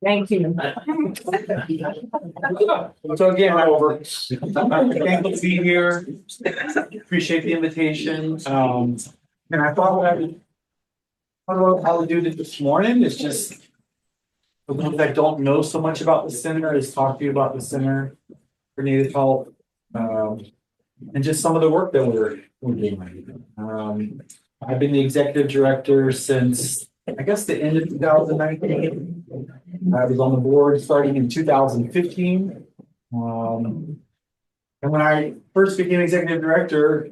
Thank you. So again, I'm thankful to be here. Appreciate the invitation. And I thought what I would do this morning is just the ones that don't know so much about the center is talk to you about the Center for Native Health. And just some of the work that we're doing. I've been the executive director since, I guess, the end of 2019. I was on the board starting in 2015. And when I first became executive director,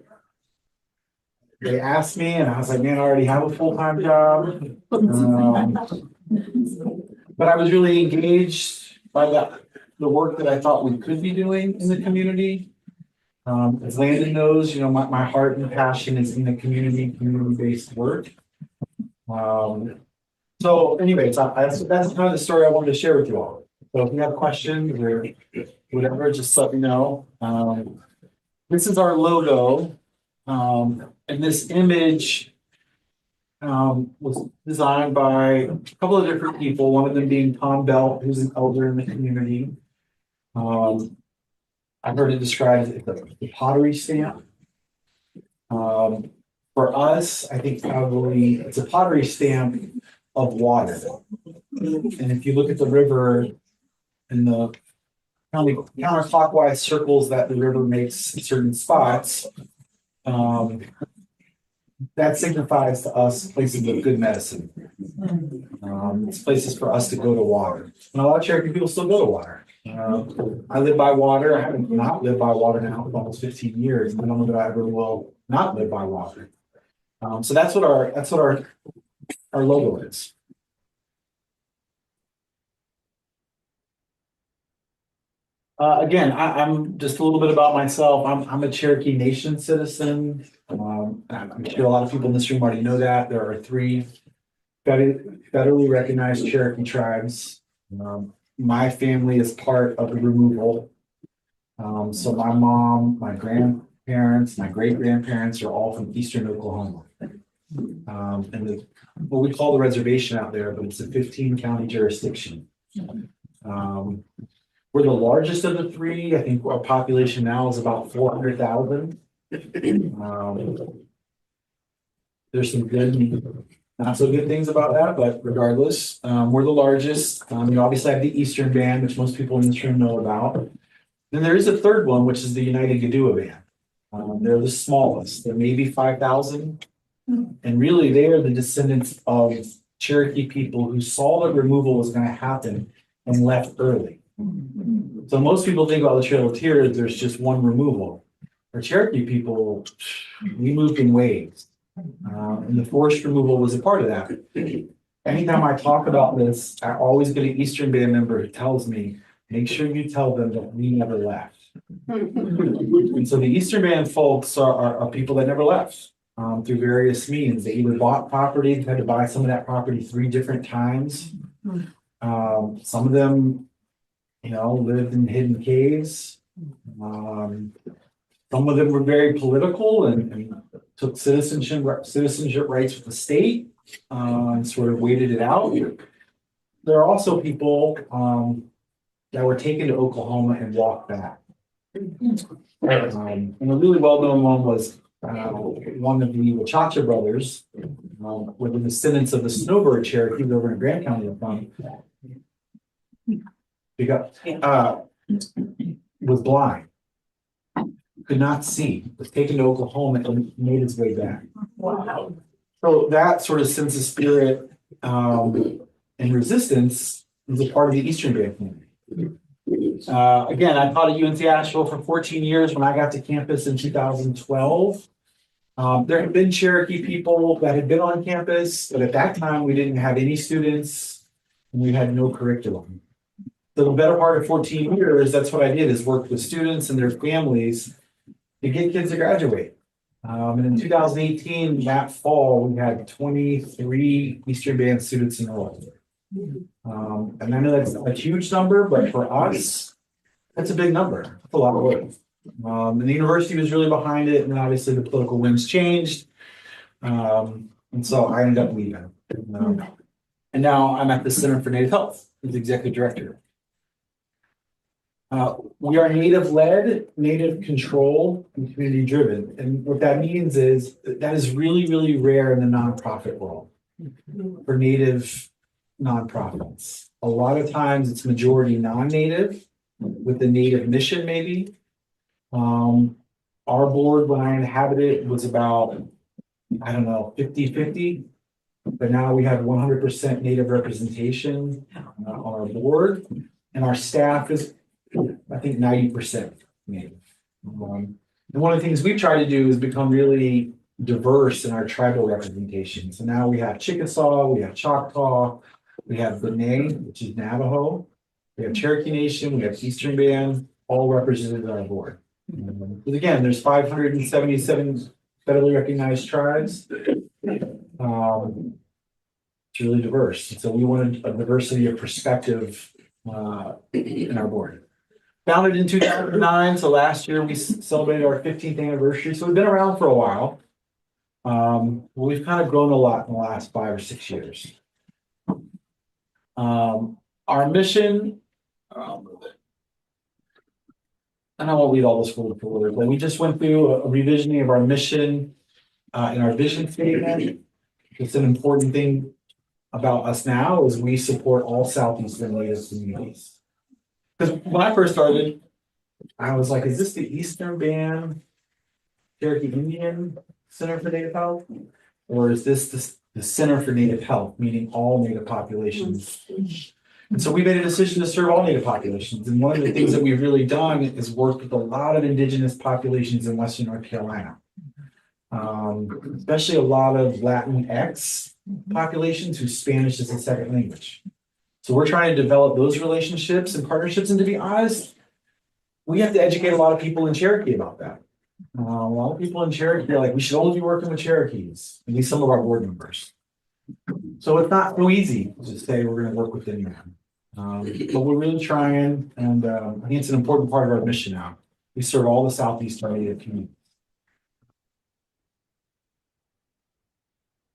they asked me, and I was like, man, I already have a full-time job. But I was really engaged by the work that I thought we could be doing in the community. As Landon knows, my heart and passion is in the community-based work. So anyways, that's kind of the story I wanted to share with you all. So if you have questions or whatever, just let me know. This is our logo. And this image was designed by a couple of different people, one of them being Tom Belt, who's an elder in the community. I've heard it described as the pottery stamp. For us, I think probably it's a pottery stamp of water. And if you look at the river and the counterclockwise circles that the river makes in certain spots, that signifies to us places of good medicine. It's places for us to go to water. And a lot of Cherokee people still go to water. I live by water. I haven't not lived by water now for almost 15 years. I don't know that I ever will not live by water. So that's what our logo is. Again, I'm just a little bit about myself. I'm a Cherokee Nation citizen. I'm sure a lot of people in this room already know that. There are 3 federally recognized Cherokee tribes. My family is part of the removal. So my mom, my grandparents, my great-grandparents are all from eastern Oklahoma. And what we call the reservation out there, but it's a 15-county jurisdiction. We're the largest of the 3. I think our population now is about 400,000. There's some good, not so good things about that, but regardless, we're the largest. You obviously have the Eastern Band, which most people in this room know about. Then there is a third one, which is the United Gadua Band. They're the smallest. They're maybe 5,000. And really, they are the descendants of Cherokee people who saw that removal was going to happen and left early. So most people think about the Trail of Tears, there's just one removal. For Cherokee people, we moved in waves. And the forced removal was a part of that. Anytime I talk about this, I always get an Eastern Band member who tells me, make sure you tell them that we never left. And so the Eastern Band folks are people that never left through various means. They either bought property, had to buy some of that property 3 different times. Some of them lived in hidden caves. Some of them were very political and took citizenship rights with the state and sort of waited it out. There are also people that were taken to Oklahoma and walked back. And a really well-known one was one of the Wachacha brothers, were the descendants of the Snowbird Cherokee over in Grant County from. Was blind, could not see, was taken to Oklahoma and made his way back. Wow. So that sort of sense of spirit and resistance is a part of the Eastern Band community. Again, I taught at UNC Asheville for 14 years. When I got to campus in 2012, there had been Cherokee people that had been on campus, but at that time we didn't have any students and we had no curriculum. So the better part of 14 years, that's what I did, is work with students and their families to get kids to graduate. And in 2018, that fall, we had 23 Eastern Band students enrolled. And I know that's a huge number, but for us, that's a big number. That's a lot of work. And the university was really behind it, and then obviously the political winds changed. And so I ended up leaving. And now I'm at the Center for Native Health as executive director. We are native led, native controlled, and community driven. And what that means is that is really, really rare in the nonprofit world for native nonprofits. A lot of times it's majority non-native with the native mission maybe. Our board, when I inhabited, was about, I don't know, 50-50. But now we have 100% native representation on our board, and our staff is, I think, 90% native. And one of the things we've tried to do is become really diverse in our tribal representation. So now we have Chickasaw, we have Choctaw, we have Benin, which is Navajo, we have Cherokee Nation, we have Eastern Band, all represented on our board. But again, there's 577 federally recognized tribes. It's really diverse. And so we wanted a diversity of perspective in our board. Founded in 2009, so last year we celebrated our 15th anniversary. So we've been around for a while. We've kind of grown a lot in the last 5 or 6 years. Our mission, and I won't read all this word for word, but we just went through a revisioning of our mission in our vision statement. It's an important thing about us now is we support all Southeastern Native communities. Because when I first started, I was like, is this the Eastern Band Cherokee Indian Center for Native Health? Or is this the Center for Native Health, meaning all Native populations? And so we made a decision to serve all Native populations. And one of the things that we've really done is work with a lot of indigenous populations in Western North Carolina. Especially a lot of Latinx populations whose Spanish is a second language. So we're trying to develop those relationships and partnerships. And to be honest, we have to educate a lot of people in Cherokee about that. A lot of people in Cherokee are like, we should only be working with Cherokees, at least some of our board members. So it's not so easy to say we're going to work with anyone. But we're really trying, and I think it's an important part of our mission now. We serve all the Southeastern Native communities.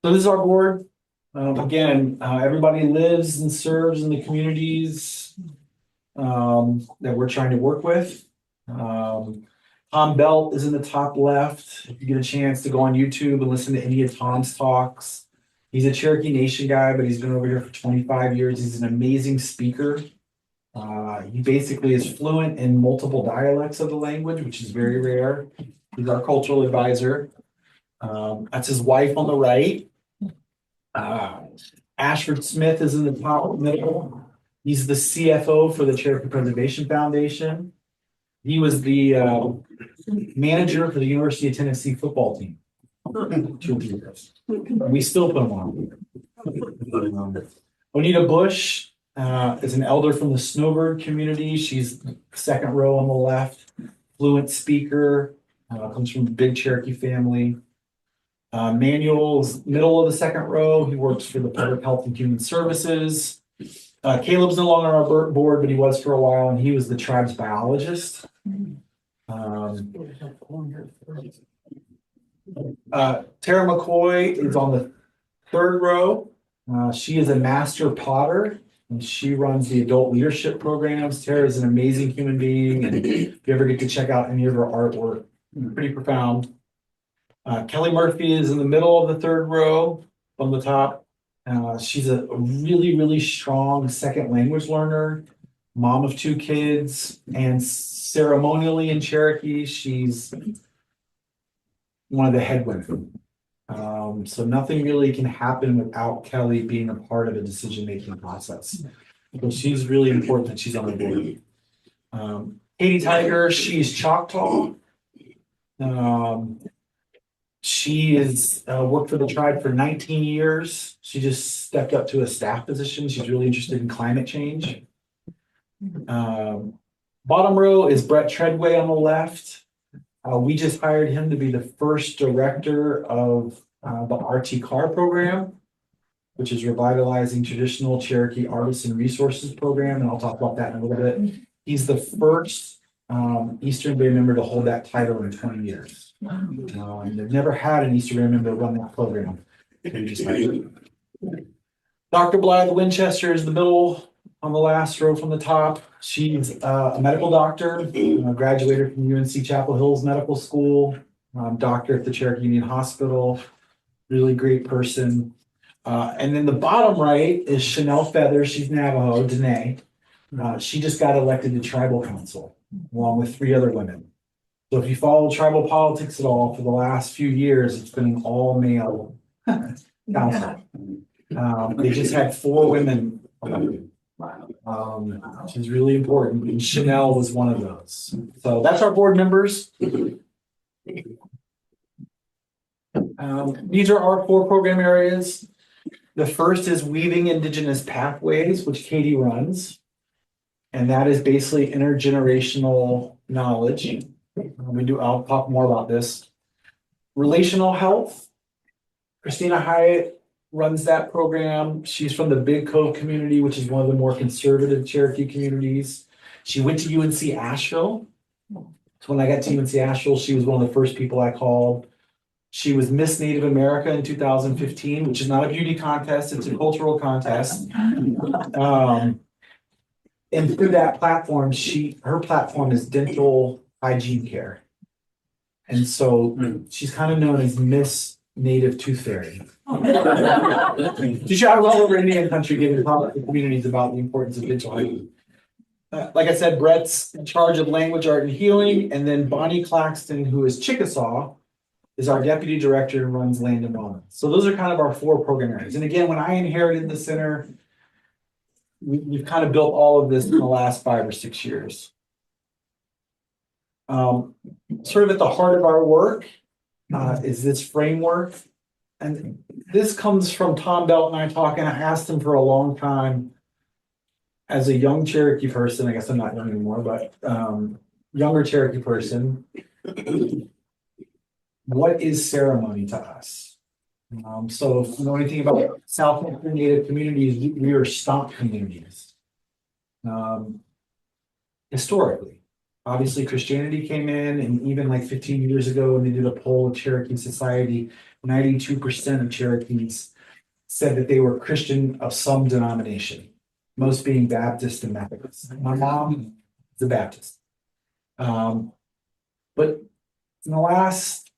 So this is our board. Again, everybody lives and serves in the communities that we're trying to work with. Tom Belt is in the top left. If you get a chance to go on YouTube and listen to any of Tom's talks. He's a Cherokee Nation guy, but he's been over here for 25 years. He's an amazing speaker. He basically is fluent in multiple dialects of the language, which is very rare. He's our cultural advisor. That's his wife on the right. Ashford Smith is in the top middle. He's the CFO for the Cherokee Preservation Foundation. He was the manager for the University of Tennessee football team. 2 years. We still put him on. Bonita Bush is an elder from the Snowbird community. She's second row on the left. Fluent speaker, comes from a big Cherokee family. Manuel's middle of the second row. He works for the Public Health and Human Services. Caleb's no longer on our board, but he was for a while, and he was the tribe's biologist. Tara McCoy is on the third row. She is a master potter, and she runs the adult leadership programs. Tara is an amazing human being, and if you ever get to check out any of her artwork, pretty profound. Kelly Murphy is in the middle of the third row from the top. She's a really, really strong second language learner, mom of 2 kids, and ceremonially in Cherokee, she's one of the head women. So nothing really can happen without Kelly being a part of a decision-making process. So she's really important that she's on the board. Katie Tiger, she's Choctaw. She has worked for the tribe for 19 years. She just stepped up to a staff position. She's really interested in climate change. Bottom row is Brett Treadway on the left. We just hired him to be the first director of the RT CAR program, which is Revitalizing Traditional Cherokee Artists and Resources program. And I'll talk about that in a little bit. He's the first Eastern Bay member to hold that title in 20 years. They've never had an Eastern Bay member run that program. Dr. Blythe Winchester is the middle on the last row from the top. She's a medical doctor, graduated from UNC Chapel Hills Medical School, doctor at the Cherokee Indian Hospital, really great person. And then the bottom right is Chanel Feathers. She's Navajo, Danae. She just got elected to tribal council along with 3 other women. So if you follow tribal politics at all for the last few years, it's been an all male council. They just had 4 women elected. Which is really important. And Chanel was one of those. So that's our board members. These are our 4 program areas. The first is Weaving Indigenous Pathways, which Katie runs. And that is basically intergenerational knowledge. I'll talk more about this. Relational health. Christina Hyatt runs that program. She's from the Big Cove community, which is one of the more conservative Cherokee communities. She went to UNC Asheville. So when I got to UNC Asheville, she was one of the first people I called. She was Miss Native America in 2015, which is not a beauty contest, it's a cultural contest. And through that platform, her platform is dental hygiene care. And so she's kind of known as Miss Native Tooth Fairy. She travels all over Indian country giving talks to communities about the importance of dental hygiene. Like I said, Brett's in charge of language, art, and healing, and then Bonnie Claxton, who is Chickasaw, is our deputy director and runs land and wellness. So those are kind of our 4 program areas. And again, when I inherited the center, we've kind of built all of this in the last 5 or 6 years. Sort of at the heart of our work is this framework. And this comes from Tom Belt and I talking. I asked him for a long time as a young Cherokee person. I guess I'm not young anymore, but younger Cherokee person. What is ceremony to us? So if you know anything about Southwestern Native communities, we are stomp communities. Historically, obviously Christianity came in, and even like 15 years ago when they did a poll of Cherokee society, 92% of Cherokees said that they were Christian of some denomination, most being Baptist and Methodist. My mom is a Baptist. But in the last,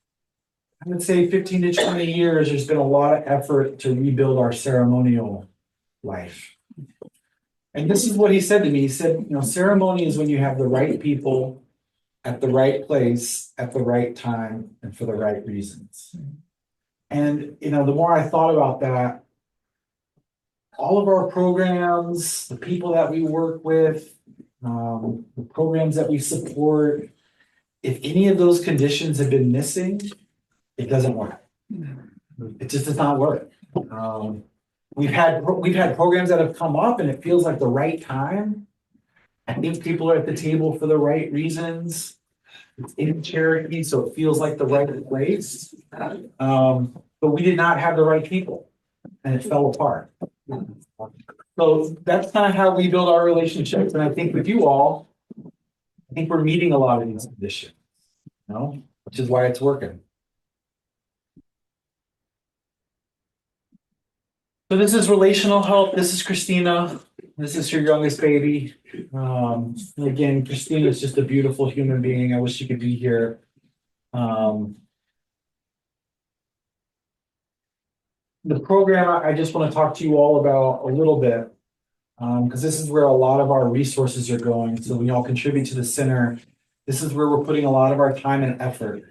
I would say 15 to 20 years, there's been a lot of effort to rebuild our ceremonial life. And this is what he said to me. He said, ceremony is when you have the right people at the right place at the right time and for the right reasons. And, the more I thought about that, all of our programs, the people that we work with, the programs that we support, if any of those conditions have been missing, it doesn't work. It just does not work. We've had programs that have come up and it feels like the right time. I think people are at the table for the right reasons. It's in Cherokee, so it feels like the right place. But we did not have the right people and it fell apart. So that's kind of how we build our relationships. And I think with you all, I think we're meeting a lot of these conditions, which is why it's working. So this is relational health. This is Christina. This is her youngest baby. Again, Christina is just a beautiful human being. I wish she could be here. The program I just want to talk to you all about a little bit, because this is where a lot of our resources are going. So when y'all contribute to the center, this is where we're putting a lot of our time and effort.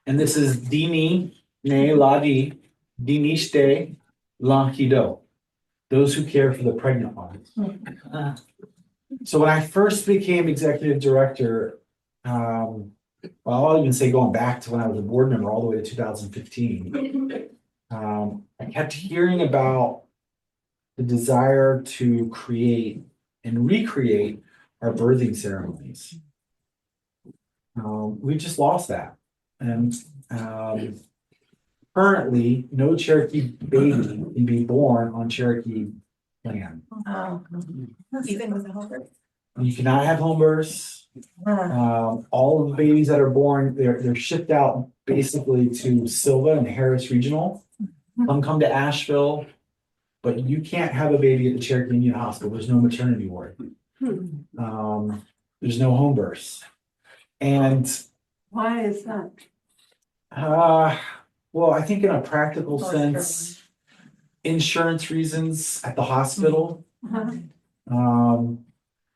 And this is Dini Ne Ladi Dinishte Lankido, those who care for the pregnant ones. So when I first became executive director, I'll even say going back to when I was a board member all the way to 2015, I kept hearing about the desire to create and recreate our birthing ceremonies. We just lost that. And currently, no Cherokee baby can be born on Cherokee land. Even with a home birth? You cannot have home births. All of the babies that are born, they're shipped out basically to Silva and Harris Regional. Some come to Asheville. but you can't have a baby at the Cherokee Indian Hospital. There's no maternity ward. There's no home births. And Why is that? well, I think in a practical sense, insurance reasons at the hospital.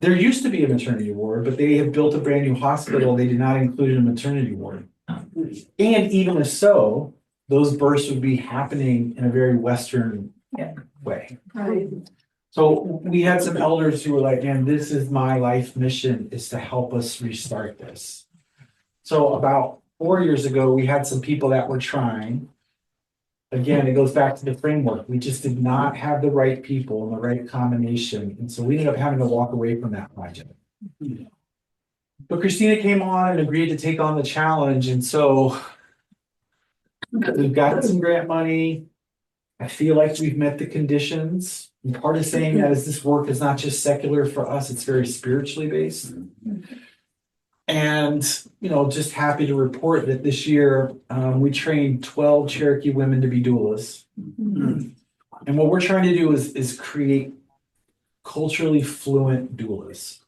There used to be a maternity ward, but they have built a brand new hospital. They did not include a maternity ward. And even if so, those births would be happening in a very Western way. Right. So we had some elders who were like, man, this is my life mission, is to help us restart this. So about 4 years ago, we had some people that were trying. Again, it goes back to the framework. We just did not have the right people and the right combination. And so we ended up having to walk away from that project. But Christina came on and agreed to take on the challenge. And so we've got some grant money. I feel like we've met the conditions. And part of saying that is this work is not just secular for us, it's very spiritually based. And, just happy to report that this year we trained 12 Cherokee women to be doulas. And what we're trying to do is create culturally fluent doulas.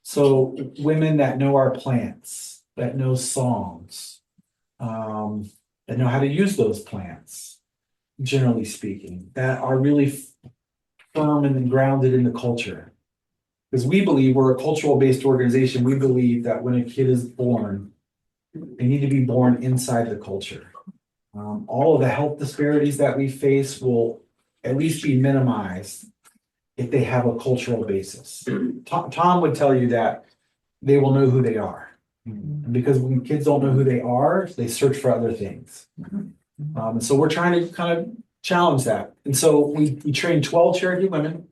So women that know our plants, that know songs, that know how to use those plants, generally speaking, that are really firm and grounded in the culture. Because we believe we're a cultural based organization. We believe that when a kid is born, they need to be born inside the culture. All of the health disparities that we face will at least be minimized if they have a cultural basis. Tom would tell you that they will know who they are. Because when kids don't know who they are, they search for other things. So we're trying to kind of challenge that. And so we trained 12 Cherokee women.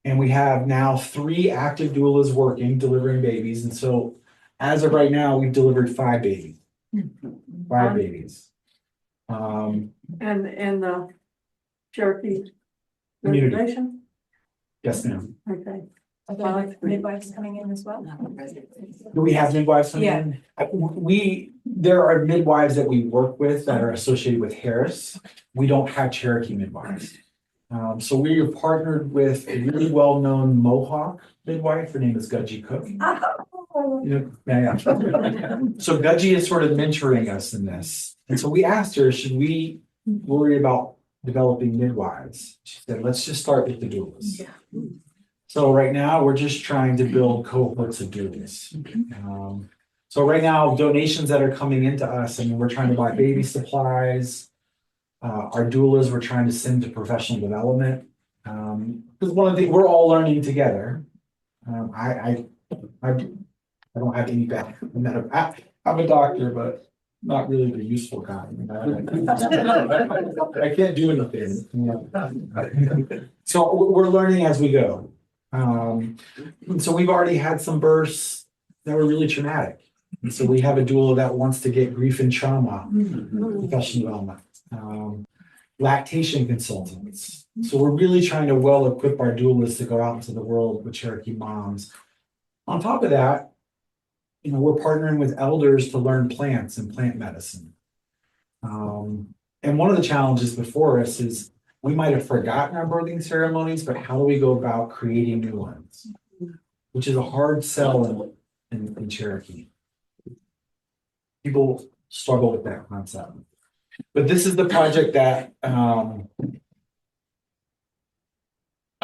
And we have now 3 active doulas working, delivering babies. And so as of right now, we've delivered 5 babies. 5 babies. And in the Cherokee Community. reservation? Yes, ma'am. Okay. Are there midwives coming in as well? Do we have midwives coming Yeah. in? There are midwives that we work with that are associated with Harris. We don't have Cherokee midwives. So we are partnered with a really well-known Mohawk midwife. Her name is Gudgie Cook. Yeah. So Gudgie is sort of mentoring us in this. And so we asked her, should we worry about developing midwives? She said, let's just start with the doulas. So right now, we're just trying to build cohorts of doulas. So right now, donations that are coming into us, we're trying to buy baby supplies. Our doulas we're trying to send to professional development. Because one of the things we're all learning together. I don't have any bad. I'm a doctor, but not really the useful kind. I can't do anything. So we're learning as we go. So we've already had some births that were really traumatic. And so we have a doula that wants to get grief and trauma professional development. Lactation consultants. So we're really trying to well equip our doulas to go out into the world with Cherokee moms. On top of that, we're partnering with elders to learn plants and plant medicine. And one of the challenges before us is we might have forgotten our birthing ceremonies, but how do we go about creating new ones? Which is a hard sell in Cherokee. People struggle with that concept. But this is the project that,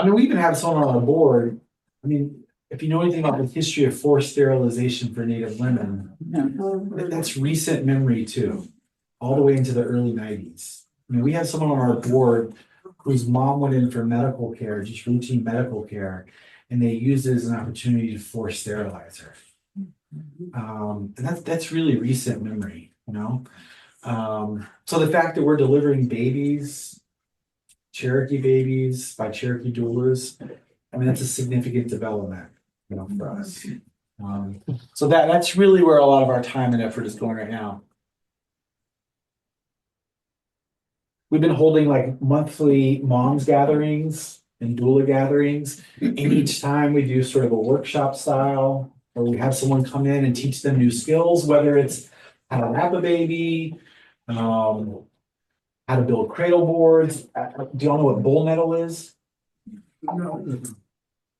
we even have someone on our board. If you know anything about the history of forced sterilization for Native women, that's recent memory too, all the way into the early 90s. We have someone on our board whose mom went in for medical care, just routine medical care, and they used it as an opportunity to force sterilize her. And that's really recent memory, So the fact that we're delivering babies, Cherokee babies by Cherokee doulas, that's a significant development, for us. So that's really where a lot of our time and effort is going right now. We've been holding like monthly moms gatherings and doula gatherings. And each time we do sort of a workshop style, or we have someone come in and teach them new skills, whether it's how to wrap a baby, how to build cradle boards. Do y'all know what bull nettle is? No.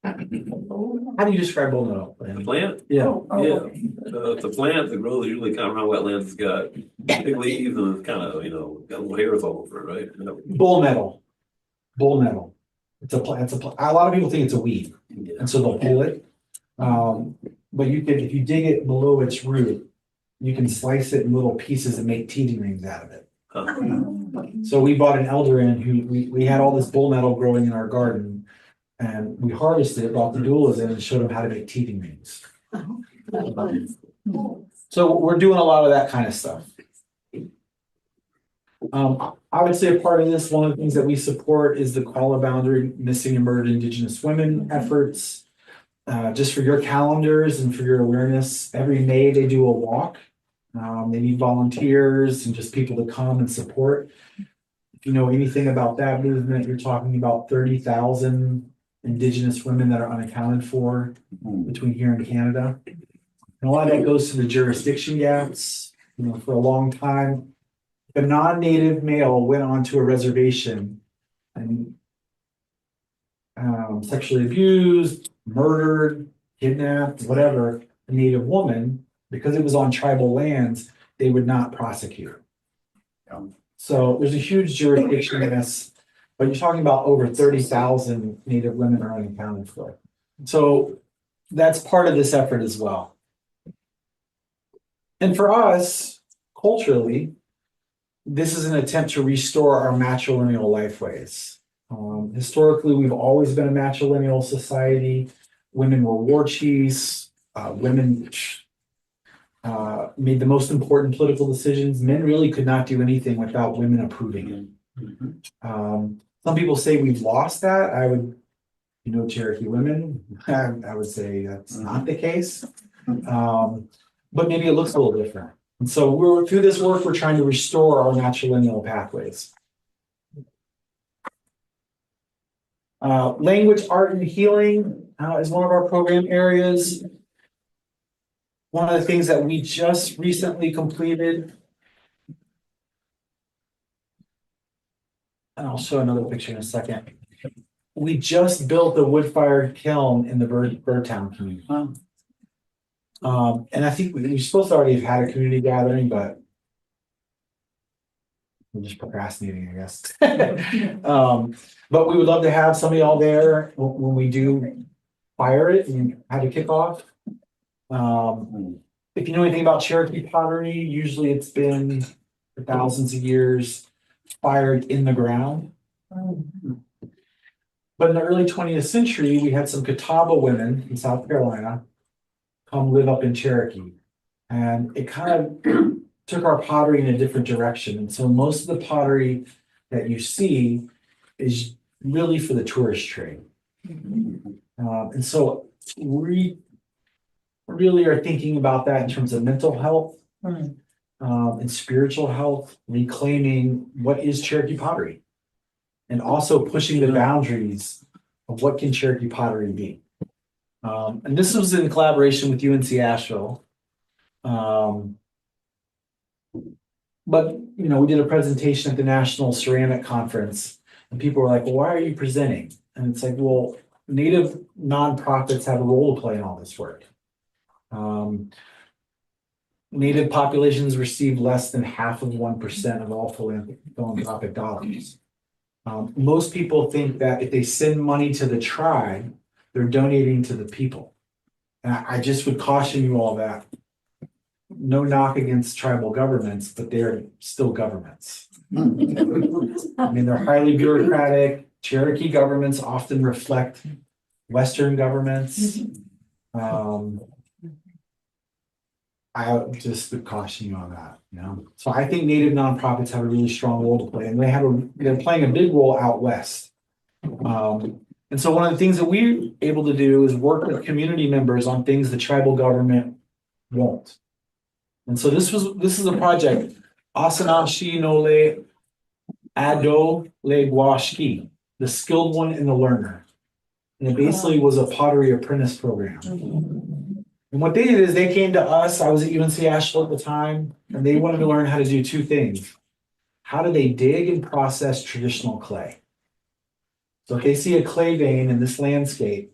How do you describe bull nettle? The plant? Yeah. Yeah, it's a plant that grows usually kind of around wetlands. It's got big leaves and it's kind of, got little hairs all over it, right? Bull nettle. Bull nettle. It's a plant. A lot of people think it's a weed, Yeah. and so they'll pull it. But you can, if you dig it below its root, you can slice it in little pieces and make teething rings out of it. So we bought an elder in who we had all this bull nettle growing in our garden, and we harvested it, brought the doulas in and showed them how to make teething rings. So we're doing a lot of that kind of stuff. I would say a part of this, one of the things that we support is the Koala Boundary Missing and Murdered Indigenous Women efforts. Just for your calendars and for your awareness, every May they do a walk. They need volunteers and just people to come and support. If you know anything about that movement, you're talking about 30,000 Indigenous women that are unaccounted for between here and Canada. And a lot of that goes to the jurisdiction gaps. For a long time, if a non-native male went onto a reservation and sexually abused, murdered, kidnapped, whatever, a native woman, because it was on tribal lands, they would not prosecute. So there's a huge jurisdiction in this, but you're talking about over 30,000 native women are unaccounted for. So that's part of this effort as well. And for us, culturally, this is an attempt to restore our matrilineal lifeways. Historically, we've always been a matrilineal society. Women were war chiefs. Women made the most important political decisions. Men really could not do anything without women approving it. Some people say we've lost that. I would, Cherokee women, I would say that's not the case. But maybe it looks a little different. And so we're through this work, we're trying to restore our matrilineal pathways. Language, art, and healing is one of our program areas. One of the things that we just recently completed, and I'll show another picture in a second. We just built a wood-fired kiln in the Birdtown community. And I think we're supposed to already have had a community gathering, but we're just procrastinating, I guess. But we would love to have some of y'all there when we do fire it and have a kickoff. If you know anything about Cherokee pottery, usually it's been for thousands of years fired in the ground. But in the early 20th century, we had some Catawba women in South Carolina come live up in Cherokee. And it kind of took our pottery in a different direction. And so most of the pottery that you see is really for the tourist trade. And so we really are thinking about that in terms of mental health and spiritual health, reclaiming what is Cherokee pottery, and also pushing the boundaries of what can Cherokee pottery be. And this was in collaboration with UNC Asheville. But we did a presentation at the National Ceramic Conference, and people were like, well, why are you presenting? And it's like, well, Native nonprofits have a role to play in all this work. Native populations receive less than 0.5% of all philanthropic dollars. Most people think that if they send money to the tribe, they're donating to the people. And I just would caution you all that no knock against tribal governments, but they're still governments. I mean, they're highly bureaucratic. Cherokee governments often reflect Western governments. I just would caution you on that, So I think Native nonprofits have a really strong role to play, and they're playing a big role out west. And so one of the things that we're able to do is work with community members on things the tribal government won't. And so this is a project, Asanashi no le Ado le Guashki, the skilled one and the learner. And it basically was a pottery apprentice program. And what they did is they came to us. I was at UNC Asheville at the time, and they wanted to learn how to do two things. how do they dig and process traditional clay? So if they see a clay vein in this landscape,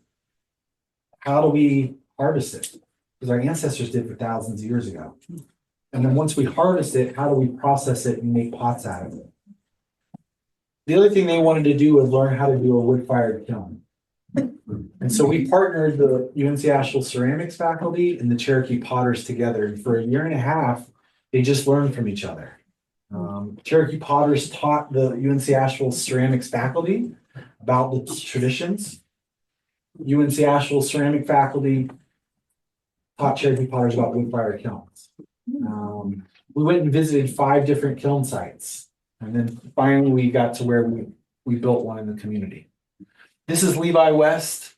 how do we harvest it? Because our ancestors did for thousands of years ago. And then once we harvest it, how do we process it and make pots out of it? The other thing they wanted to do was learn how to do a wood-fired kiln. And so we partnered the UNC Asheville ceramics faculty and the Cherokee potters together. And for a year and a half, they just learned from each other. Cherokee potters taught the UNC Asheville ceramics faculty about the traditions. UNC Asheville ceramic faculty taught Cherokee potters about wood-fired kilns. We went and visited 5 different kiln sites. And then finally we got to where we built one in the community. This is Levi West.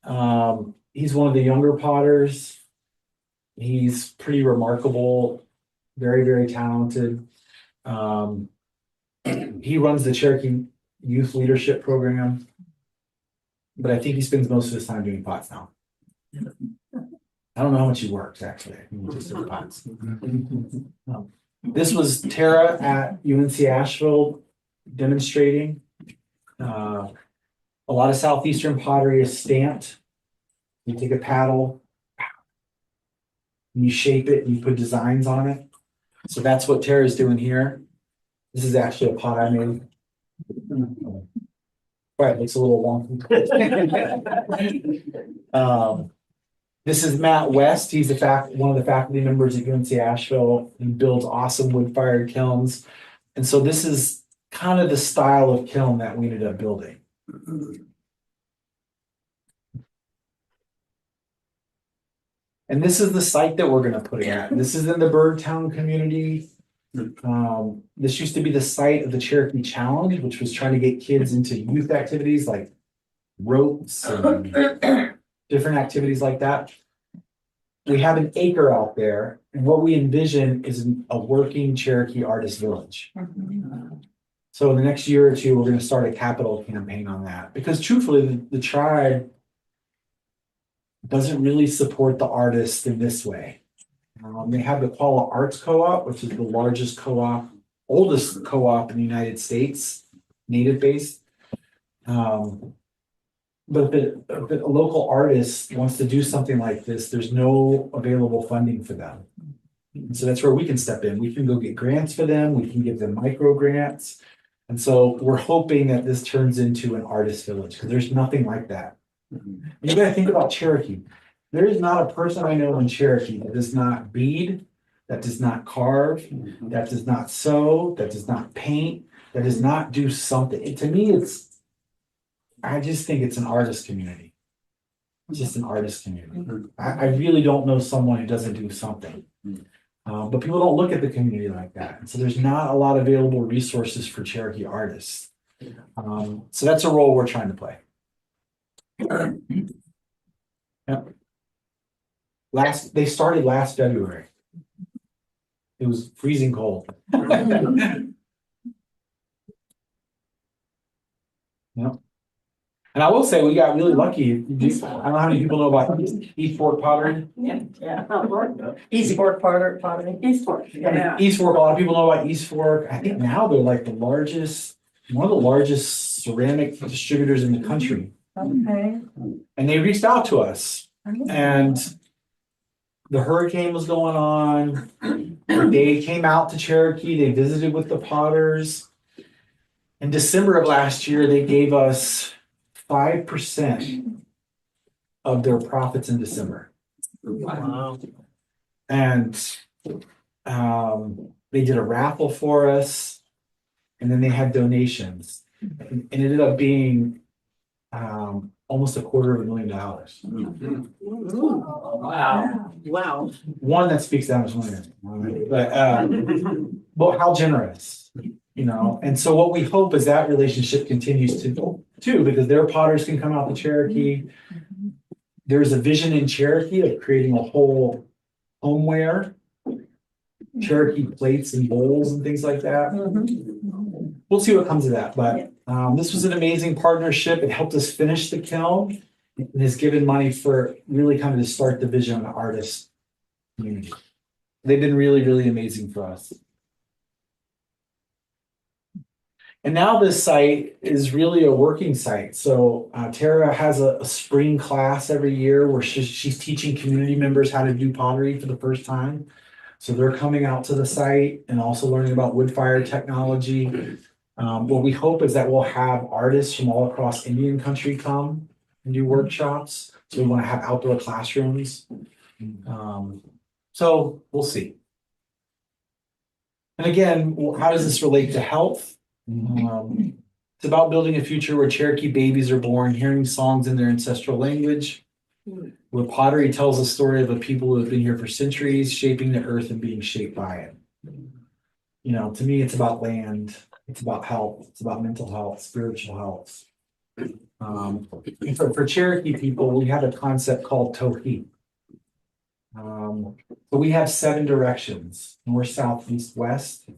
He's one of the younger potters. He's pretty remarkable, very, very talented. He runs the Cherokee Youth Leadership Program, but I think he spends most of his time doing pots now. I don't know how much he works, actually. He just does pots. This was Tara at UNC Asheville demonstrating. A lot of Southeastern pottery is stamped. You take a paddle, and you shape it, and you put designs on it. So that's what Tara's doing here. This is actually a pot I made. Right, looks a little wonky. This is Matt West. He's one of the faculty members at UNC Asheville. He builds awesome wood-fired kilns. And so this is kind of the style of kiln that we ended up building. And this is the site that we're going to put it at. This is in the Birdtown community. This used to be the site of the Cherokee Challenge, which was trying to get kids into youth activities like ropes and different activities like that. We have an acre out there, and what we envision is a working Cherokee artist village. So in the next year or two, we're going to start a capital campaign on that, because truthfully, the tribe doesn't really support the artists in this way. They have the Paula Arts Co-op, which is the largest co-op, oldest co-op in the United States, native-based. But if a local artist wants to do something like this, there's no available funding for them. And so that's where we can step in. We can go get grants for them. We can give them micro grants. And so we're hoping that this turns into an artist village, because there's nothing like that. You got to think about Cherokee. There is not a person I know in Cherokee that does not bead, that does not carve, that does not sew, that does not paint, that does not do something. To me, I just think it's an artist community. It's just an artist community. I really don't know someone who doesn't do something. But people don't look at the community like that. And so there's not a lot of available resources for Cherokee artists. So that's a role we're trying to play. Yep. They started last February. It was freezing cold. Yep. And I will say we got really lucky. I don't know how many people know about East Fork pottery. East Fork pottery. East Fork. Yeah. East Fork. A lot of people know about East Fork. I think now they're like one of the largest ceramic distributors in the country. Okay. And they reached out to us, and the hurricane was going on. They came out to Cherokee. They visited with the potters. In December of last year, they gave us 5% of their profits in December. Wow. And they did a raffle for us, and then they had donations. And it ended up being almost $250,000. Wow. One that speaks that much money. But how generous, And so what we hope is that relationship continues too, because their potters can come out to Cherokee. There's a vision in Cherokee of creating a whole homeware, Cherokee plates and bowls and things like that. We'll see what comes of that, but this was an amazing partnership. It helped us finish the kiln and has given money for really kind of to start the vision of the artist community. They've been really, really amazing for us. And now this site is really a working site. So Tara has a spring class every year where she's teaching community members how to do pottery for the first time. So they're coming out to the site and also learning about wood fire technology. What we hope is that we'll have artists from all across Indian country come and do workshops. So we want to have outdoor classrooms. So we'll see. And again, how does this relate to health? It's about building a future where Cherokee babies are born hearing songs in their ancestral language, where pottery tells the story of a people who have been here for centuries, shaping the earth and being shaped by it. You know, to me, it's about land, it's about health, it's about mental health, spiritual health. For Cherokee people, we have a concept called Tohi. So we have 7 directions: north, south, east, west,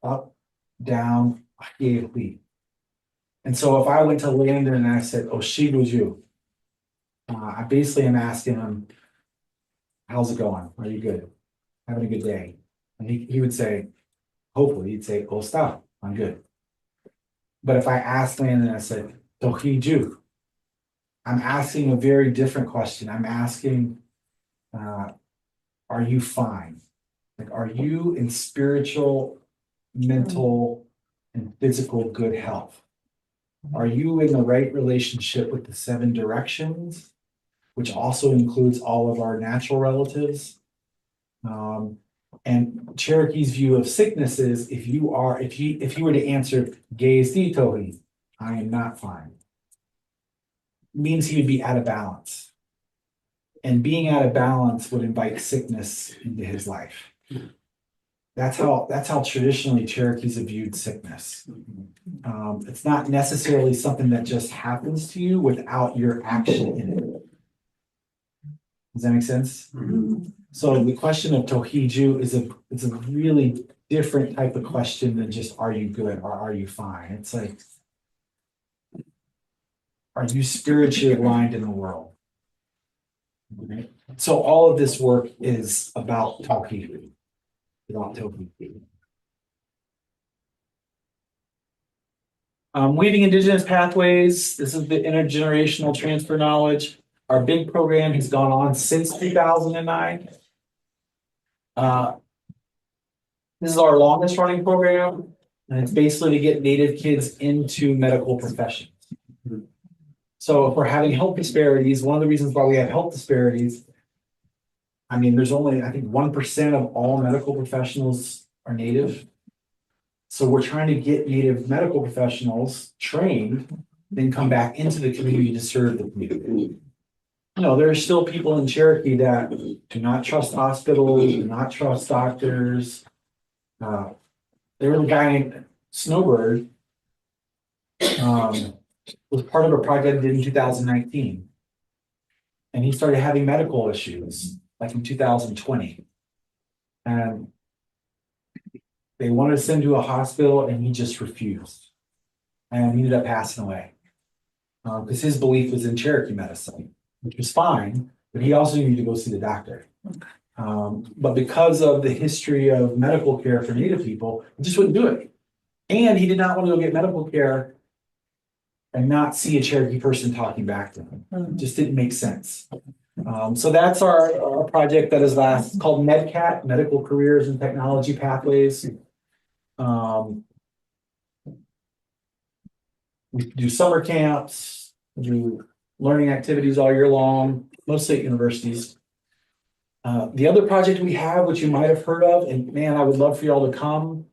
up, down, and so if I went to Landon and I said, "Oh, Shibuju," I basically am asking him, "How's it going? Are you good? Having a good day?" And he would say, hopefully, he'd say, "Oh, stop, I'm good." But if I asked Landon and I said, "Tohiju," I'm asking a very different question. I'm asking, are you fine? Like, are you in spiritual, mental, and physical good health? Are you in the right relationship with the 7 directions, which also includes all of our natural relatives? And Cherokee's view of sickness is if you were to answer gaze tohi, I am not fine, means he would be out of balance. And being out of balance would invite sickness into his life. That's how traditionally Cherokees have viewed sickness. It's not necessarily something that just happens to you without your action in it. Does that make sense? So the question of Tohiju is a really different type of question than just are you good or are you fine? It's like, are you spiritually aligned in the world? Right? So all of this work is about Tohiju. Weaving Indigenous pathways. This is the intergenerational transfer knowledge. Our big program has gone on since 2009. This is our longest running program, and it's basically to get Native kids into medical professions. So if we're having health disparities, one of the reasons why we have health disparities, I mean, there's only, I think, 1% of all medical professionals are Native. So we're trying to get Native medical professionals trained, then come back into the community to serve the community. You know, there are still people in Cherokee that do not trust hospitals, do not trust doctors. There was a guy named Snowbird, was part of a project I did in 2019. And he started having medical issues like in 2020. And they wanted to send him to a hospital and he just refused. And he ended up passing away. Because his belief was in Cherokee medicine, which was fine, but he also needed to go see the doctor. But because of the history of medical care for Native people, he just wouldn't do it. And he did not want to go get medical care and not see a Cherokee person talking back to him. It just didn't make sense. So that's our project that is called MedCat, Medical Careers and Technology Pathways. We do summer camps, we do learning activities all year long, mostly at universities. The other project we have, which you might have heard of, and man, I would love for y'all to come.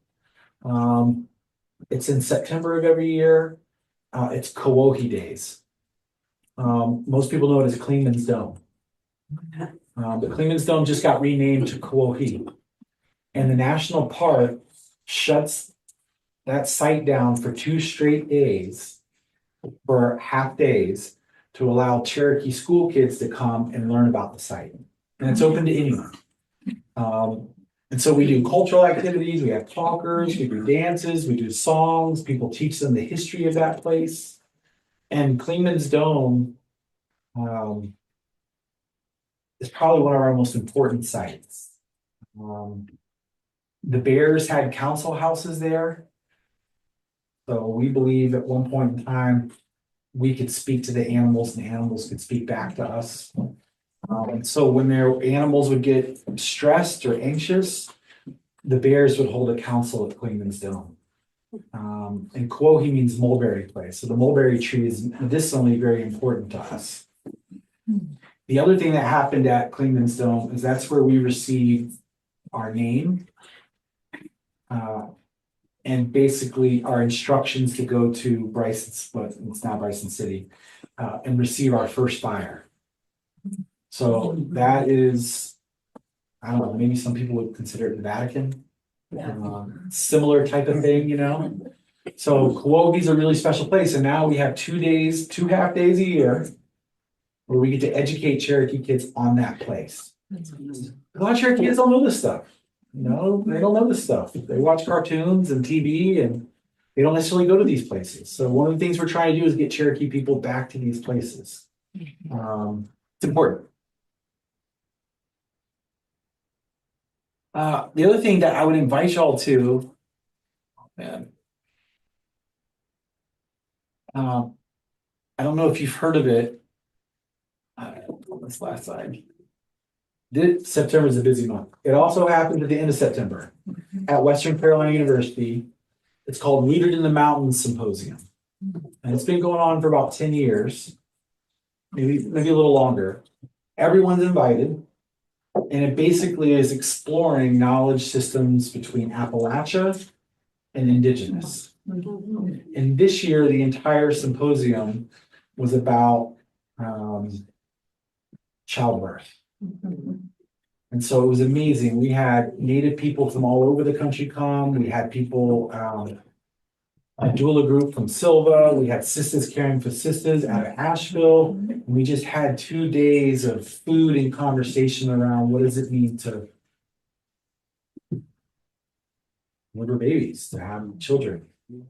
It's in September of every year. It's Kawohi Days. Most people know it as Kleeman's Dome. But Kleeman's Dome just got renamed to Kawohi. And the national park shuts that site down for 2 straight days, for half days, to allow Cherokee school kids to come and learn about the site. And it's open to anyone. And so we do cultural activities, we have talkers, we do dances, we do songs, people teach them the history of that place. And Kleeman's Dome is probably one of our most important sites. The Bears had council houses there. So we believe at one point in time, we could speak to the animals and the animals could speak back to us. And so when their animals would get stressed or anxious, the bears would hold a council at Clingman's Dome. And Quohi means mulberry place. So the mulberry tree is medicinally very important to us. The other thing that happened at Clingman's Dome is that's where we received our name. And basically our instructions to go to Bryson's, but it's not Bryson City, and receive our first fire. So that is, I don't know, maybe some people would consider it the Vatican. Similar type of thing, you know? So Quohi's a really special place, and now we have 2 days, 2 half days a year where we get to educate Cherokee kids on that place. A lot of Cherokee kids don't know this stuff. No, they don't know this stuff. They watch cartoons and TV and they don't necessarily go to these places. So one of the things we're trying to do is get Cherokee people back to these places. It's important. The other thing that I would invite y'all to, man. I don't know if you've heard of it. On this last slide. September is a busy month. It also happened at the end of September at Western Carolina University. It's called Rooted in the Mountains Symposium. And it's been going on for about 10 years, maybe a little longer. Everyone's invited. And it basically is exploring knowledge systems between Appalachia and Indigenous. And this year, the entire symposium was about childbirth. And so it was amazing. We had Native people from all over the country come. We had people, a doula group from Silva. We had sisters caring for sisters out of Asheville. And we just had 2 days of food and conversation around what does it mean to deliver babies, to have children. You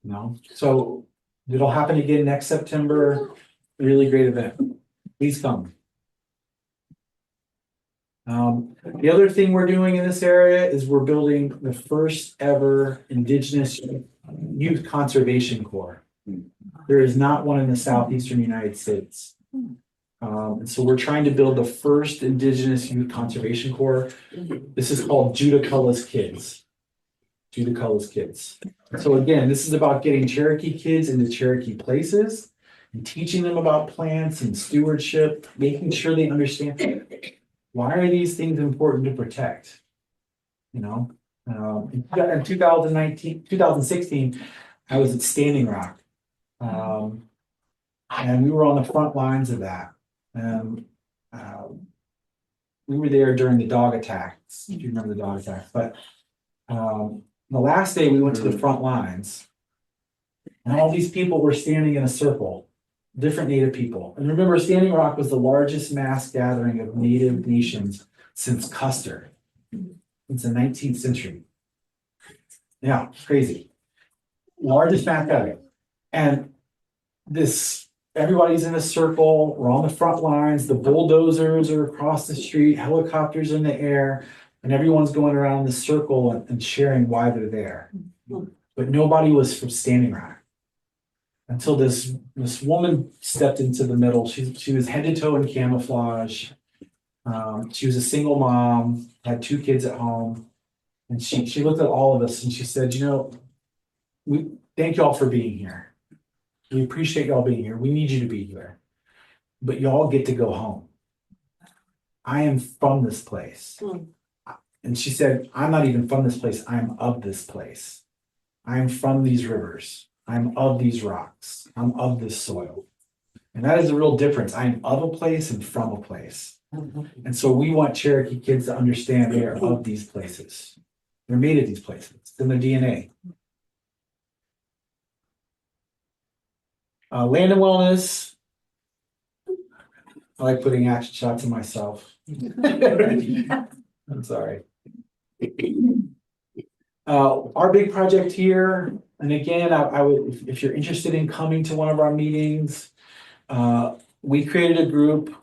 know, so it'll happen again next September. Really great event. Please come. The other thing we're doing in this area is we're building the first ever Indigenous Youth Conservation Corps. There is not one in the southeastern United States. And so we're trying to build the first Indigenous Youth Conservation Corps. This is called Judaculla's Kids. Judaculla's Kids. So again, this is about getting Cherokee kids into Cherokee places and teaching them about plants and stewardship, making sure they understand why are these things important to protect? You know, in 2016, I was at Standing Rock. And we were on the front lines of that. We were there during the dog attacks, if you remember the dog attacks. But the last day we went to the front lines, and all these people were standing in a circle, different Native people. And remember, Standing Rock was the largest mass gathering of Native nations since Custer. It's the 19th century. Yeah, crazy. Largest mass gathering. And everybody's in a circle. We're on the front lines. The bulldozers are across the street, helicopters in the air, and everyone's going around the circle and sharing why they're there. But nobody was from Standing Rock until this woman stepped into the middle. She was head to toe in camouflage. She was a single mom, had 2 kids at home, and she looked at all of us and she said, "You know, we thank y'all for being here. We appreciate y'all being here. We need you to be here, but y'all get to go home. I am from this place." And she said, "I'm not even from this place. I'm of this place. I'm from these rivers. I'm of these rocks. I'm of this soil." And that is a real difference. I'm of a place and from a place. And so we want Cherokee kids to understand they are of these places. They're made of these places. It's in their DNA. Land and wellness. I like putting action shots of myself. I'm sorry. Our big project here, and again, I would, if you're interested in coming to one of our meetings, we created a group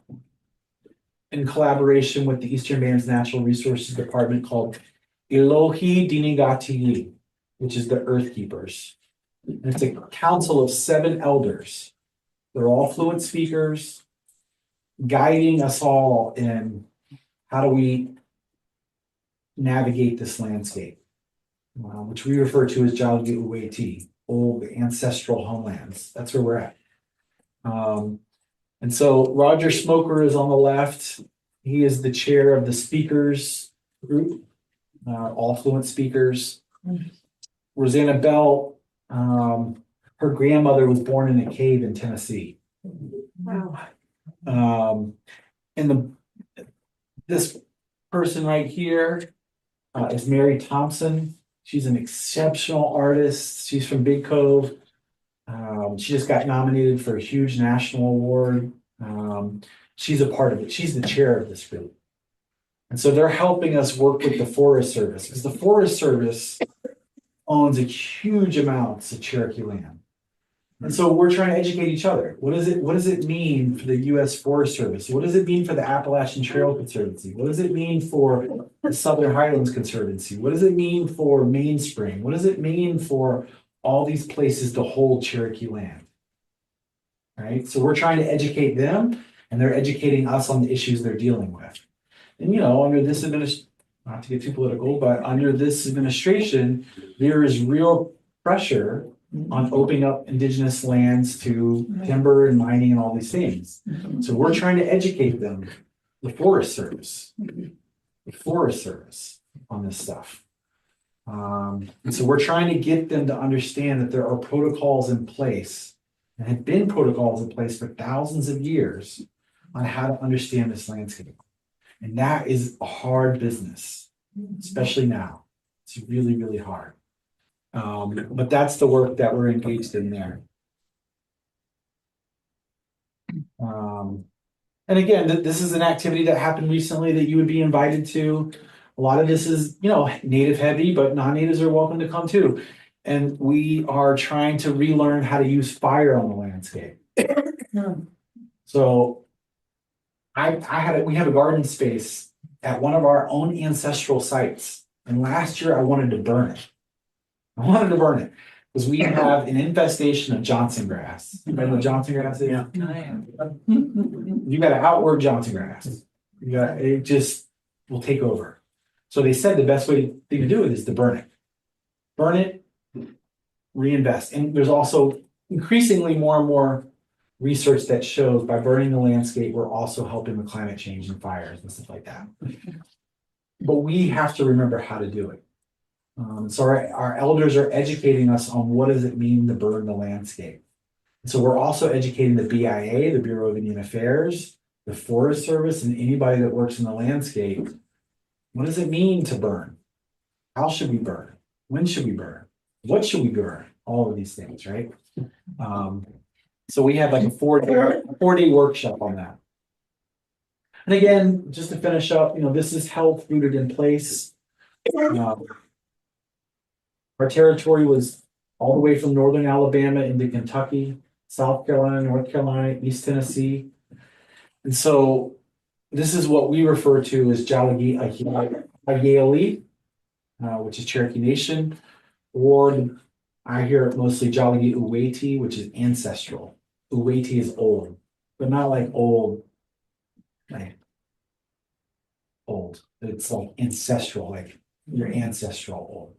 in collaboration with the Eastern Band's Natural Resources Department called Elohi Dinigati, which is the Earth Keepers. And it's a council of 7 elders. They're all fluent speakers, guiding us all in how do we navigate this landscape, which we refer to as Jalgi Uweti, old ancestral homelands. That's where we're at. And so Roger Smoker is on the left. He is the chair of the speakers group, all fluent speakers. Rosanna Bell, her grandmother was born in a cave in Tennessee. Wow. And this person right here is Mary Thompson. She's an exceptional artist. She's from Big Cove. She just got nominated for a huge national award. She's a part of it. She's the chair of this group. And so they're helping us work with the Forest Service, because the Forest Service owns a huge amounts of Cherokee land. And so we're trying to educate each other. What does it mean for the US Forest Service? What does it mean for the Appalachian Trail Conservancy? What does it mean for the Southern Highlands Conservancy? What does it mean for Mainspring? What does it mean for all these places to hold Cherokee land? Right? So we're trying to educate them, and they're educating us on the issues they're dealing with. And under this administration, not to get too political, but under this administration, there is real pressure on opening up indigenous lands to timber and mining and all these things. So we're trying to educate them, the Forest Service on this stuff. And so we're trying to get them to understand that there are protocols in place, and have been protocols in place for thousands of years on how to understand this landscape. And that is a hard business, especially now. It's really, really hard. But that's the work that we're engaged in there. And again, this is an activity that happened recently that you would be invited to. A lot of this is, native heavy, but non-natives are welcome to come too. And we are trying to relearn how to use fire on the landscape. So we have a garden space at one of our own ancestral sites. And last year I wanted to burn it. Because we have an infestation of Johnson grass. You know what Johnson grass is? Yeah. You got an outward Johnson grass. It just will take over. So they said the best thing to do it is to burn it. Burn it, reinvest. And there's also increasingly more and more research that shows by burning the landscape, we're also helping with climate change and fires and stuff like that. But we have to remember how to do it. So our elders are educating us on what does it mean to burn the landscape. And so we're also educating the BIA, the Bureau of Indian Affairs, the Forest Service, and anybody that works in the landscape. What does it mean to burn? How should we burn? When should we burn? What should we burn? All of these things, right? So we have like a 4-day workshop on that. And again, just to finish up, this is health rooted in place. Our territory was all the way from northern Alabama into Kentucky, South Carolina, North Carolina, East Tennessee. And so this is what we refer to as Jalagi Ayeli, which is Cherokee Nation, or I hear it mostly Jalagi Uweti, which is ancestral. Uweti is old, but not like old, old. It's like ancestral, like your ancestral old.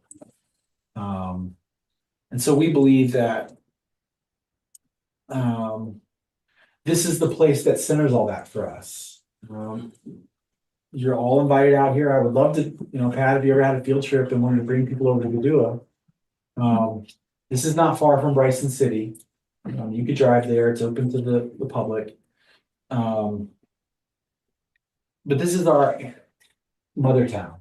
And so we believe that this is the place that centers all that for us. You're all invited out here. I would love to, Pat, if you ever had a field trip and wanted to bring people over to Gadua. This is not far from Bryson City. You could drive there. It's open to the public. But this is our mother town.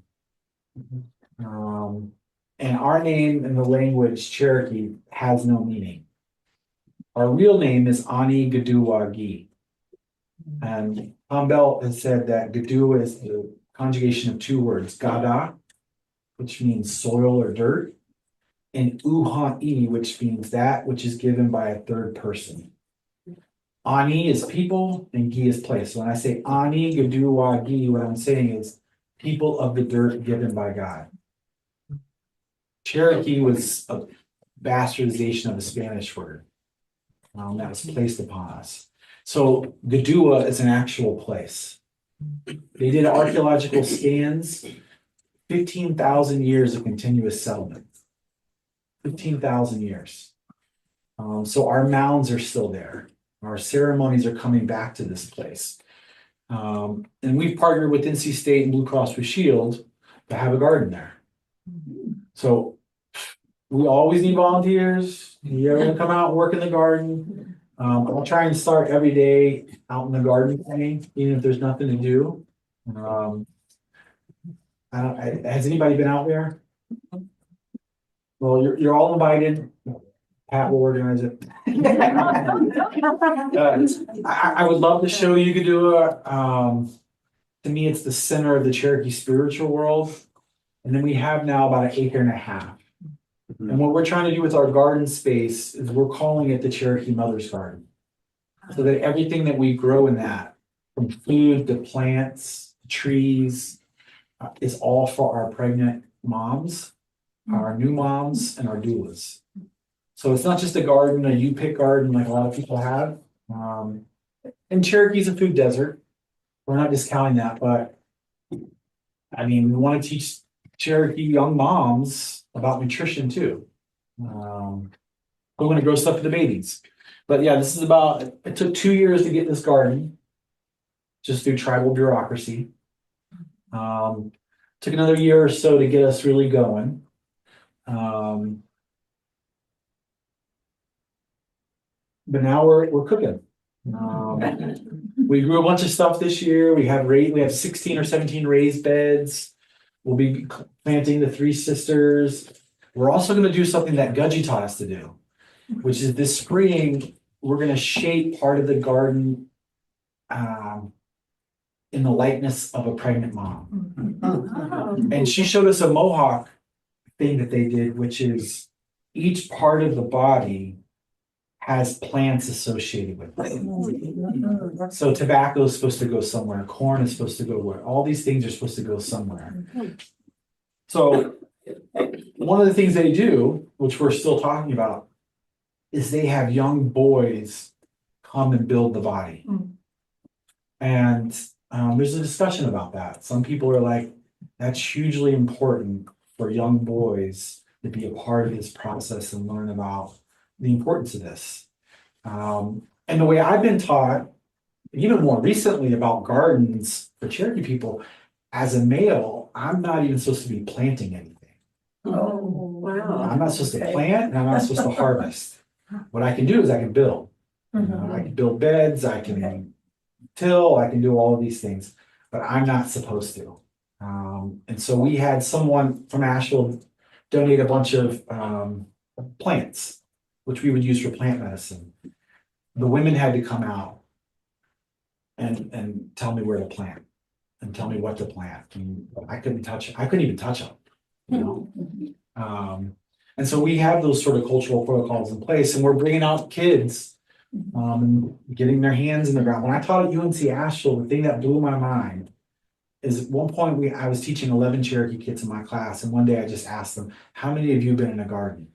And our name in the language Cherokee has no meaning. Our real name is Ani Gadua Gi. And Tom Bell has said that Gadua is the conjugation of 2 words, Gada, which means soil or dirt, and Uha'i, which means that which is given by a third person. Ani is people and Gi is place. So when I say Ani Gadua Gi, what I'm saying is people of the dirt given by God. Cherokee was bastardization of a Spanish word that was placed upon us. So Gadua is an actual place. They did archaeological scans, 15,000 years of continuous settlement. 15,000 years. So our mounds are still there. Our ceremonies are coming back to this place. And we've partnered with NC State and Blue Cross Blue Shield to have a garden there. So we always need volunteers. You ever come out and work in the garden? I'll try and start every day out in the garden thing, even if there's nothing to do. Has anybody been out there? Well, you're all invited. Pat will organize it. I would love to show you Gadua. To me, it's the center of the Cherokee spiritual world. And then we have now about an acre and a half. And what we're trying to do with our garden space is we're calling it the Cherokee Mother's Garden. So that everything that we grow in that, from food to plants, trees, is all for our pregnant moms, our new moms, and our doulas. So it's not just a garden, a you-pick garden like a lot of people have. And Cherokee's a food desert. We're not discounting that, but I mean, we want to teach Cherokee young moms about nutrition too. We want to grow stuff for the babies. But yeah, this is about, it took 2 years to get this garden, just through tribal bureaucracy. Took another year or so to get us really going. But now we're cooking. We grew a bunch of stuff this year. We have 16 or 17 raised beds. We'll be planting the Three Sisters. We're also going to do something that Gudgy taught us to do, which is this spring, we're going to shape part of the garden in the likeness of a pregnant mom. And she showed us a Mohawk thing that they did, which is each part of the body has plants associated with it. So tobacco is supposed to go somewhere, corn is supposed to go where, all these things are supposed to go somewhere. So one of the things they do, which we're still talking about, is they have young boys come and build the body. And there's a discussion about that. Some people are like, that's hugely important for young boys to be a part of this process and learn about the importance of this. And the way I've been taught, even more recently about gardens for Cherokee people, as a male, I'm not even supposed to be planting anything. Oh, wow. I'm not supposed to plant and I'm not supposed to harvest. What I can do is I can build. You know, I can build beds, I can till, I can do all of these things, but I'm not supposed to. And so we had someone from Asheville donate a bunch of plants, which we would use for plant medicine. The women had to come out and tell me where to plant and tell me what to plant. And I couldn't even touch them, you know? And so we have those sort of cultural protocols in place, and we're bringing out kids and getting their hands in the ground. When I taught at UNC Asheville, the thing that blew my mind is at one point I was teaching 11 Cherokee kids in my class, and one day I just asked them, how many of you have been in a garden?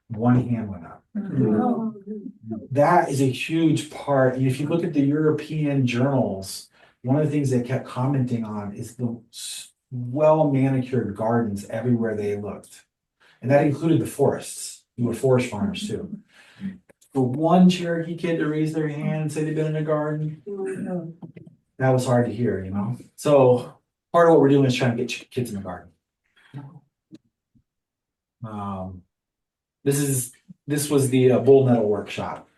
One hand went up. That is a huge part. And if you look at the European journals, one of the things they kept commenting on is the well manicured gardens everywhere they looked. And that included the forests, who were forest farmers too. For one Cherokee kid to raise their hand and say they've been in a garden, that was hard to hear, you know? So part of what we're doing is trying to get kids in the garden. This was the bull nettle workshop.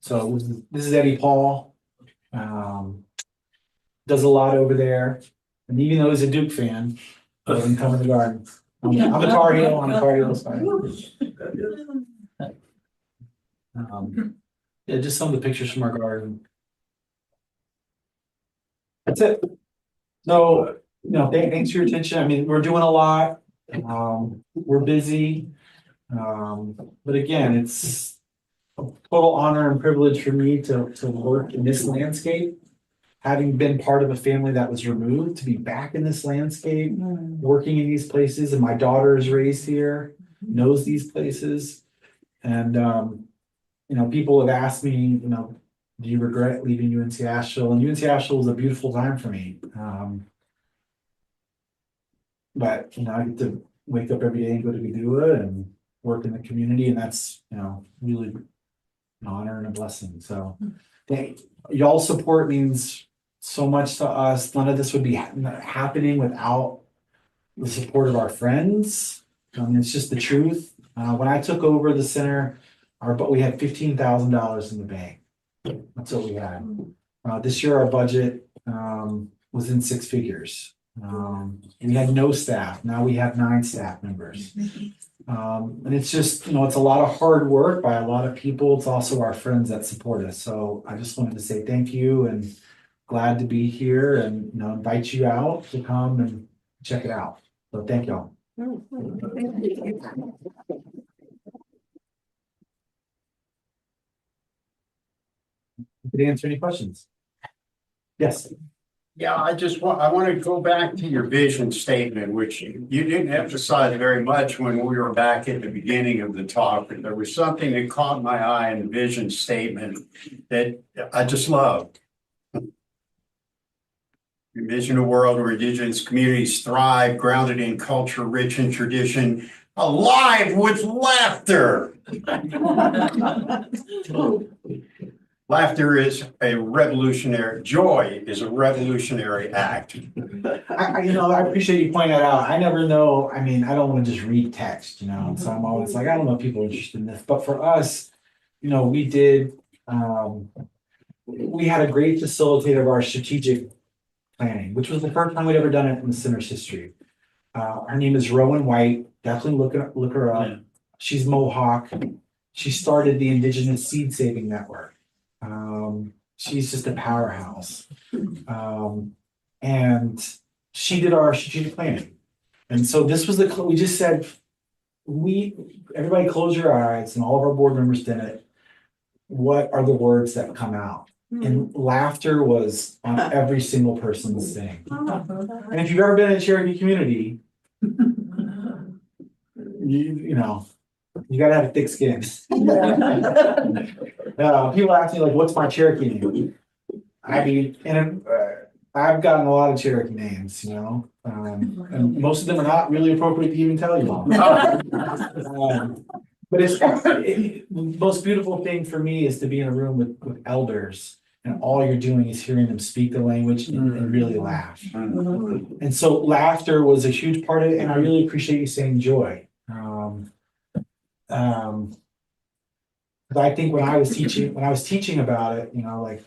So this is Eddie Paul. Does a lot over there. And even though he's a Duke fan, he doesn't come in the garden. I'm a Tar Heel, I'm a Tar Heel fan. Yeah, just some of the pictures from our garden. That's it. So, thanks for your attention. I mean, we're doing a lot. We're busy. But again, it's a total honor and privilege for me to work in this landscape. having been part of a family that was removed, to be back in this landscape, working in these places, and my daughter is raised here, knows these places. And, people have asked me, do you regret leaving UNC Asheville? And UNC Asheville was a beautiful time for me. But, I get to wake up every day and go to Padua and work in the community, and that's, really an honor and a blessing. So y'all's support means so much to us. None of this would be happening without the support of our friends. It's just the truth. When I took over the center, we had $15,000 in the bank. That's what we had. This year, our budget was in six figures. We had no staff. Now we have 9 staff members. And it's just, it's a lot of hard work by a lot of people. It's also our friends that support us. So I just wanted to say thank you and glad to be here and, invite you out to come and check it out. So thank y'all. Did I answer any questions? Yes. Yeah, I want to go back to your vision statement, which you didn't emphasize very much when we were back at the beginning of the talk. But there was something that caught my eye in the vision statement that I just loved. Envision a world where indigenous communities thrive, grounded in culture, rich in tradition, alive with laughter. Laughter is a revolutionary, joy is a revolutionary act. I appreciate you pointing that out. I never know. I don't want to just read text, so I'm always like, I don't know if people are interested in this. But for us, we did, we had a great facilitator of our strategic planning, which was the first time we'd ever done it in the center's history. Her name is Rowan White. Definitely look her up. She's Mohawk. She started the Indigenous Seed Saving Network. She's just a powerhouse. And she did our strategic planning. And so this was we just said, everybody close your eyes, and all of our board members did it. What are the words that come out? And laughter was on every single person's thing. And if you've ever been in a Cherokee community, you gotta have a thick skin. People ask me like, "What's my Cherokee name?" I've gotten a lot of Cherokee names, and most of them are not really appropriate to even tell you all. But the most beautiful thing for me is to be in a room with elders, and all you're doing is hearing them speak the language and really laugh. And so laughter was a huge part of it, and I really appreciate you saying joy. I think when I was teaching about it, like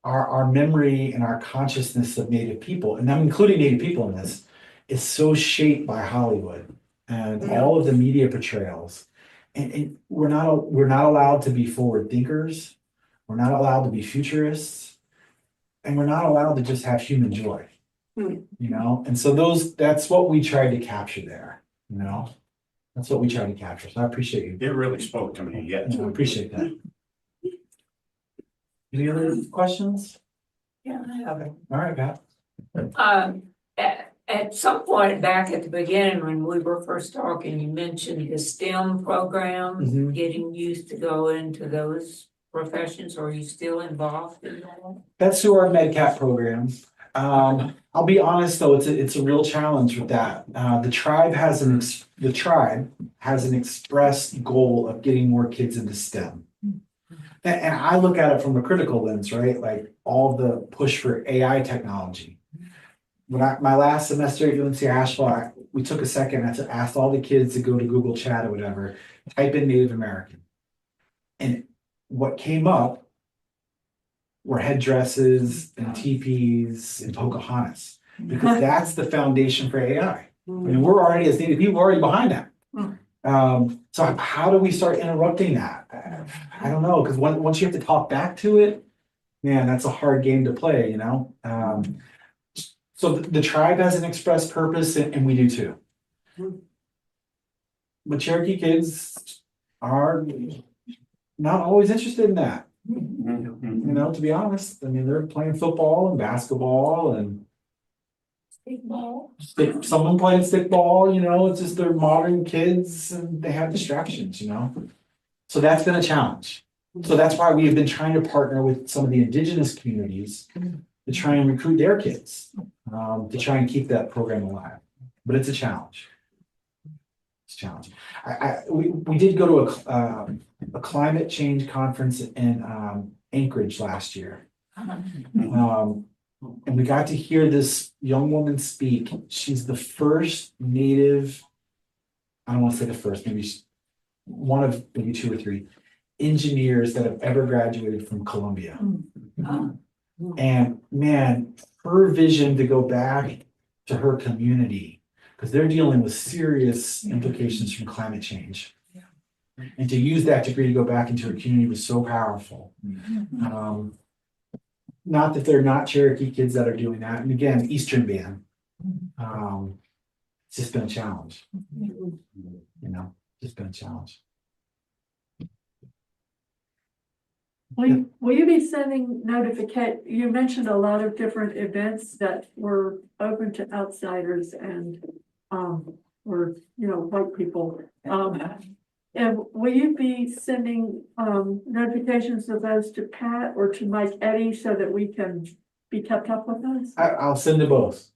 our memory and our consciousness of Native people, and I'm including Native people in this, is so shaped by Hollywood and all of the media portrayals. And we're not allowed to be forward thinkers. We're not allowed to be futurists, and we're not allowed to just have human joy. And so that's what we tried to capture there. That's what we tried to capture. So I appreciate you. It really spoke to me, yes. I appreciate that. Any other questions? Yeah, I have it. All right, Pat. At some point back at the beginning, when we were first talking, you mentioned the STEM programs, Mhm. getting youth to go into those professions. Are you still involved in that? That's through our MedCap program. I'll be honest though, it's a real challenge with that. The tribe has an expressed goal of getting more kids into STEM. And I look at it from a critical lens, right? Like all the push for AI technology. My last semester at UNC Asheville, we took a second, I asked all the kids to go to Google Chat or whatever, type in Native American. And what came up were headdresses and teepees and Pocahontas, because that's the foundation for AI. We're already, as Native people, we're already behind that. So how do we start interrupting that? I don't know, because once you have to talk back to it, man, that's a hard game to play, So the tribe has an express purpose, and we do too. But Cherokee kids are not always interested in that. You know, to be honest, I mean, they're playing football and basketball and someone playing stickball, you know, it's just they're modern kids and they have distractions, you know? So that's been a challenge. So that's why we have been trying to partner with some of the indigenous communities to try and recruit their kids, to try and keep that program alive. But it's a challenge. It's a challenge. We did go to a climate change conference in Anchorage last year. And we got to hear this young woman speak. She's the first native, I don't want to say the first, maybe one of maybe two or three engineers that have ever graduated from Columbia. And man, her vision to go back to her community, because they're dealing with serious implications from climate change. And to use that degree to go back into her community was so powerful. Not that they're not Cherokee kids that are doing that. And again, Eastern Band. It's just been a challenge. You know, just been a challenge. Will you be sending notification? You mentioned a lot of different events that were open to outsiders and, or, you know, white people. And will you be sending, notifications of those to Pat or to Mike Eddy so that we can be kept up with those? I'll send to both.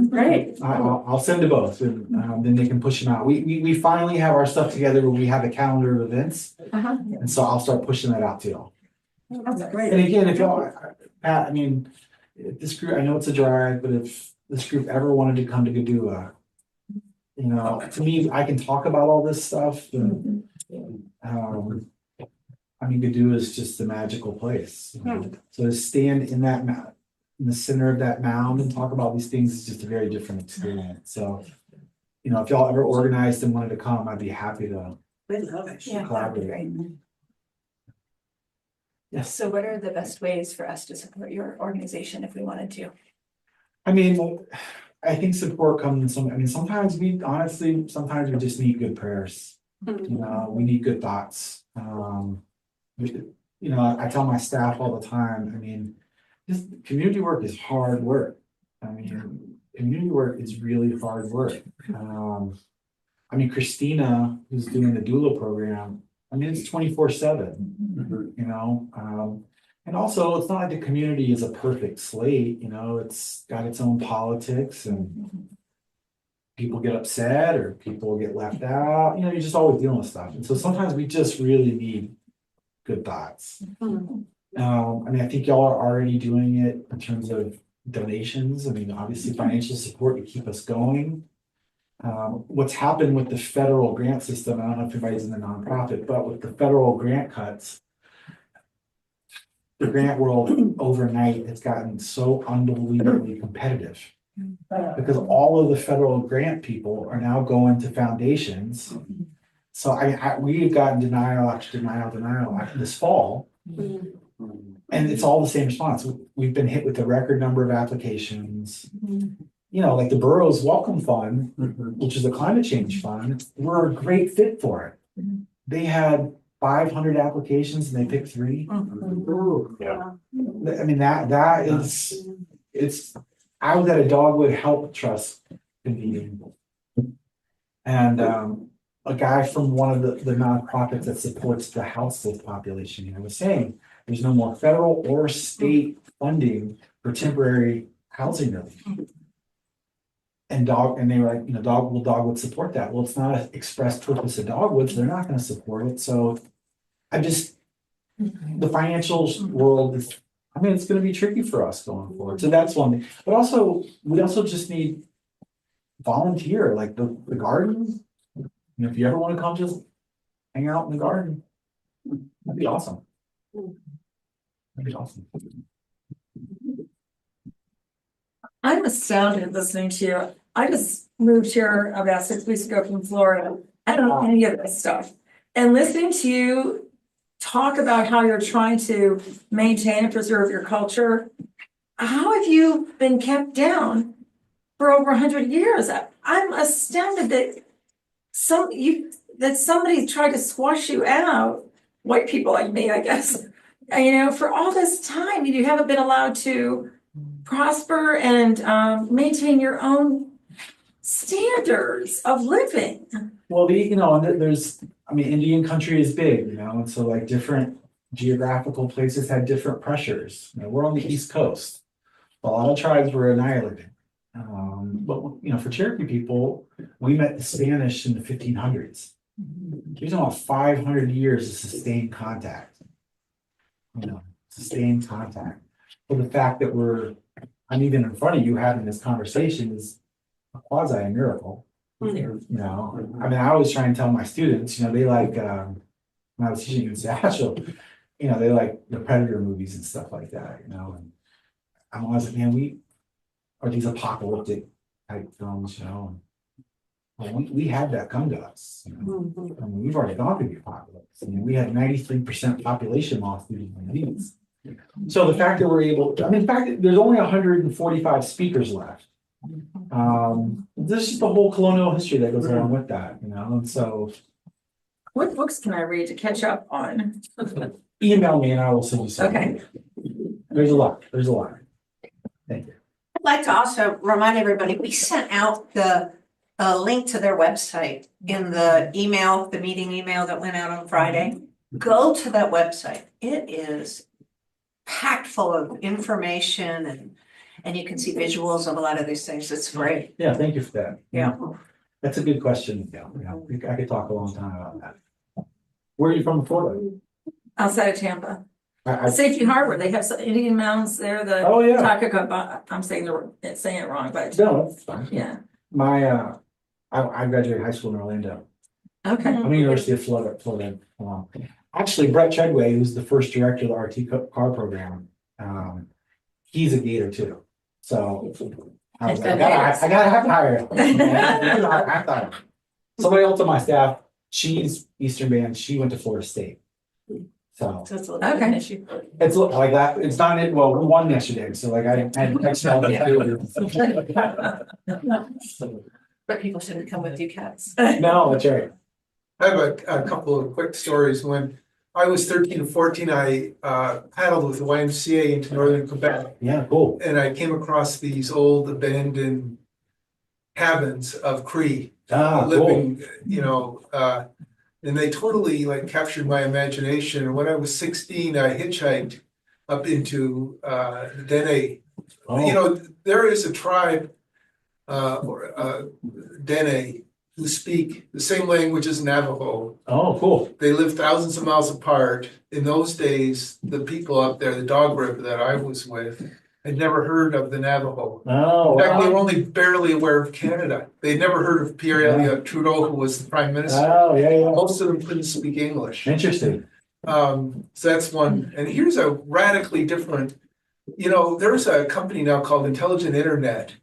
Great. I'll send to both, and then they can push them out. We finally have our stuff together where we have a calendar of events, and so I'll start pushing that out to y'all. That's great. And again, if y'all, Pat, I mean, if this group, I know it's a drive, but if this group ever wanted to come to Gadua, you know, to me, I can talk about all this stuff. And, I mean, Gadua is just a magical place. So to stand in that in the center of that mound and talk about these things is just a very different experience. So, you know, if y'all ever organized and wanted to come, I'd be happy to collaborate. Yes. So what are the best ways for us to support your organization if we wanted to? I mean, I think support comes in I mean, sometimes we just need good prayers. You know, we need good thoughts. You know, I tell my staff all the time, I mean, this community work is hard work. I mean, community work is really hard work. I mean, Christina, who's doing the doula program, I mean, it's 24/7, you know, and also it's not like the community is a perfect slate, you know, it's got its own politics and people get upset or people get left out, you know, you're just always dealing with stuff. And so sometimes we just really need good thoughts. I mean, I think y'all are already doing it in terms of donations. I mean, obviously financial support to keep us going. What's happened with the federal grant system, I don't know if everybody's in the nonprofit, but with the federal grant cuts, the grant world overnight has gotten so unbelievably competitive. Because all of the federal grant people are now going to foundations. So we've gotten denial after denial after this fall. And it's all the same response. We've been hit with a record number of applications. You know, like the Borough's Welcome Fund, which is a climate change fund, we're a great fit for it. They had 500 applications and they picked 3. Yeah. I mean, that is, I was at a Dogwood Help Trust meeting. And a guy from one of the nonprofits that supports the household population here was saying, there's no more federal or state funding for temporary housing relief. And they were like, you know, Dogwood support that? Well, it's not an express purpose of Dogwood, so they're not going to support it. So the financial world is, I mean, it's going to be tricky for us going forward. So that's one thing. But also, we also just need volunteer, like the garden. You know, if you ever want to come just hang out in the garden, that'd be awesome. That'd be awesome. I'm astounded listening to you. I just moved here about 6 weeks ago from Florida. I don't know any of this stuff. And listening to you talk about how you're trying to maintain and preserve your culture, how have you been kept down for over 100 years? I'm astounded that somebody tried to squash you out, white people like me, I guess, you know, for all this time, you haven't been allowed to prosper and maintain your own standards of living. Well, you know, and there's, I mean, Indian country is big, you know, and so like different geographical places had different pressures. You know, we're on the East Coast. A lot of tribes were annihilated. But you know, for Cherokee people, we met the Spanish in the 1500s. There's about 500 years of sustained contact. You know, sustained contact. But the fact that I'm even in front of you having this conversation is a quasi miracle. You know, I mean, I always try and tell my students, you know, they like, when I was teaching in Seattle, you know, they like the Predator movies and stuff like that, you know, and I'm always like, man, we are these apocalyptic type films, you know, and we had that come to us, you know. I mean, we've already gone through the apocalypse. I mean, we had 93% population loss due to disease. So the fact that we're able, I mean, the fact that there's only 145 speakers left. There's just a whole colonial history that goes along with that, you know, and so. What books can I read to catch up on? Email me and I will send you some. Okay. There's a lot. Thank you. I'd like to also remind everybody, we sent out the link to their website in the email, the meeting email that went out on Friday. Go to that website. It is packed full of information and you can see visuals of a lot of these things. It's great. Yeah, thank you for that. Yeah. That's a good question. Yeah, I could talk a long time about that. Where are you from, Florida? Outside of Tampa. I- Safety Harbor, they have some Indian mountains there, the Oh, yeah. Takaka, I'm saying it wrong, but No, that's fine. yeah, I graduated high school in Orlando. okay. I'm at University of Florida. Actually, Brett Chedway, who's the first director of the RT car program, he's a Gator too. So I was like, I gotta have to hire him. I have to hire him. Somebody else on my staff, she's Eastern Band, she went to Florida State. So So it's a little bit of an Okay. issue. it's like that, it's not, well, we won yesterday, so like I had excelled. But people shouldn't come with cats. No, that's right. I have a couple of quick stories. When I was 13 and 14, I paddled with the YMCA into northern Quebec, Yeah, cool. and I came across these old abandoned cabins of Cree Cool. living, you know, and they totally like captured my imagination. And when I was 16, I hitchhiked up into Dene. You know, there is a tribe Dene who speak the same language as Navajo. Oh, cool. They live thousands of miles apart. In those days, the people up there, the dog group that I was with, had never heard of the Navajo. Oh, In fact, they were wow. only barely aware of Canada. They'd never heard of Pierre Elliott Trudeau, who was the prime minister. Oh, yeah. Most of them couldn't speak English. Interesting. So that's one. And here's a radically different, you know, there's a company now called Intelligent Internet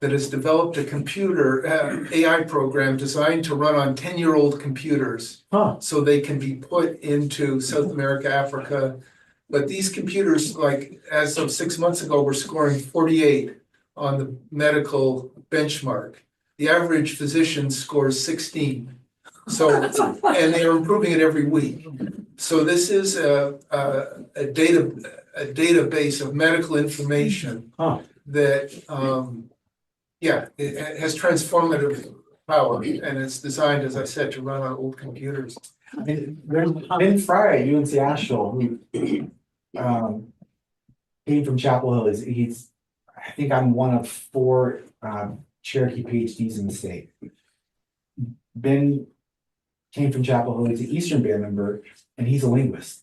that has developed a computer AI program designed to run on 10-year-old computers. Huh. So they can be put into South America, Africa. But these computers, like as of 6 months ago, were scoring 48 on the medical benchmark. The average physician scores 16. So, and they are improving it every week. So this is a database of medical information Huh. that, it has transformative power, and it's designed, as I said, to run on old computers. I mean, there's Ben Fry at UNC Asheville who came from Chapel Hill. He's I think I'm one of 4 Cherokee PhDs in the state. Ben came from Chapel Hill. He's an Eastern Band member, and he's a linguist.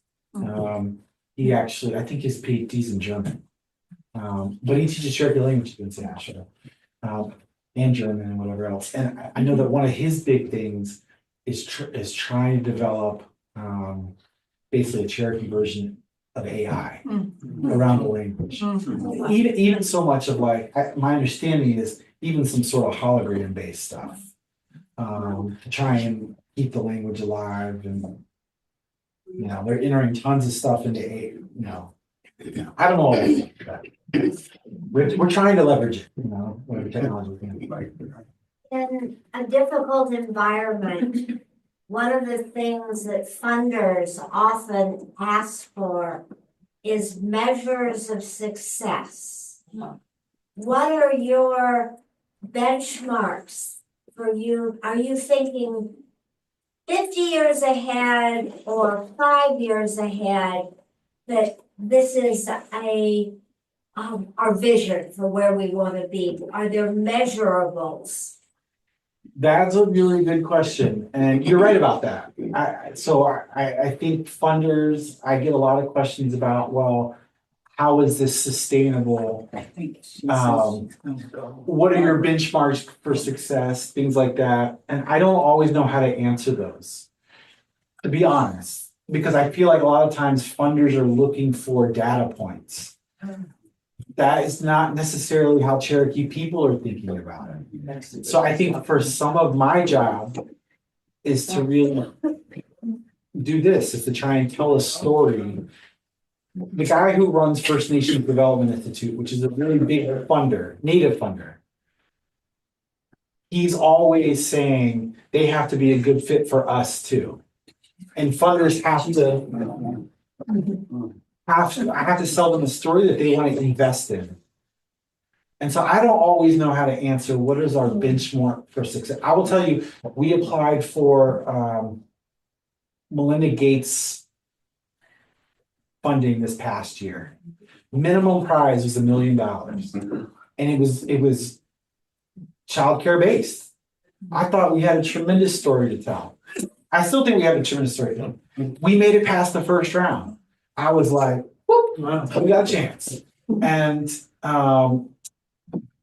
He actually, I think his PhD's in German. But he teaches Cherokee language at UNC Asheville. And German and whatever else. And I know that one of his big things is trying to develop basically a Cherokee version of AI around the language. Even so much of like, my understanding is even some sort of hologram based stuff to try and keep the language alive. And you know, they're entering tons of stuff into I don't know. We're trying to leverage it, you know, whatever technology we can. In a difficult environment, one of the things that funders often ask for is measures of success. What are your benchmarks for you? Are you thinking 50 years ahead or 5 years ahead? That this is our vision for where we want to be. Are there measurables? That's a really good question, and you're right about that. I think funders, I get a lot of questions about, well, how is this sustainable? What are your benchmarks for success, things like that, and I don't always know how to answer those, to be honest, because I feel like a lot of times funders are looking for data points. That is not necessarily how Cherokee people are thinking about it. So I think for some of my job is to really do this, is to try and tell a story. The guy who runs First Nations Development Institute, which is a really big funder, native funder, he's always saying they have to be a good fit for us too. And funders I have to sell them a story that they want to invest in. And so I don't always know how to answer what is our benchmark for success. I will tell you, we applied for Melinda Gates funding this past year. Minimum prize was $1 million. And it was childcare based. I thought we had a tremendous story to tell. I still think we have a tremendous story to tell. We made it past the first round. I was like, whoop, we got a chance. And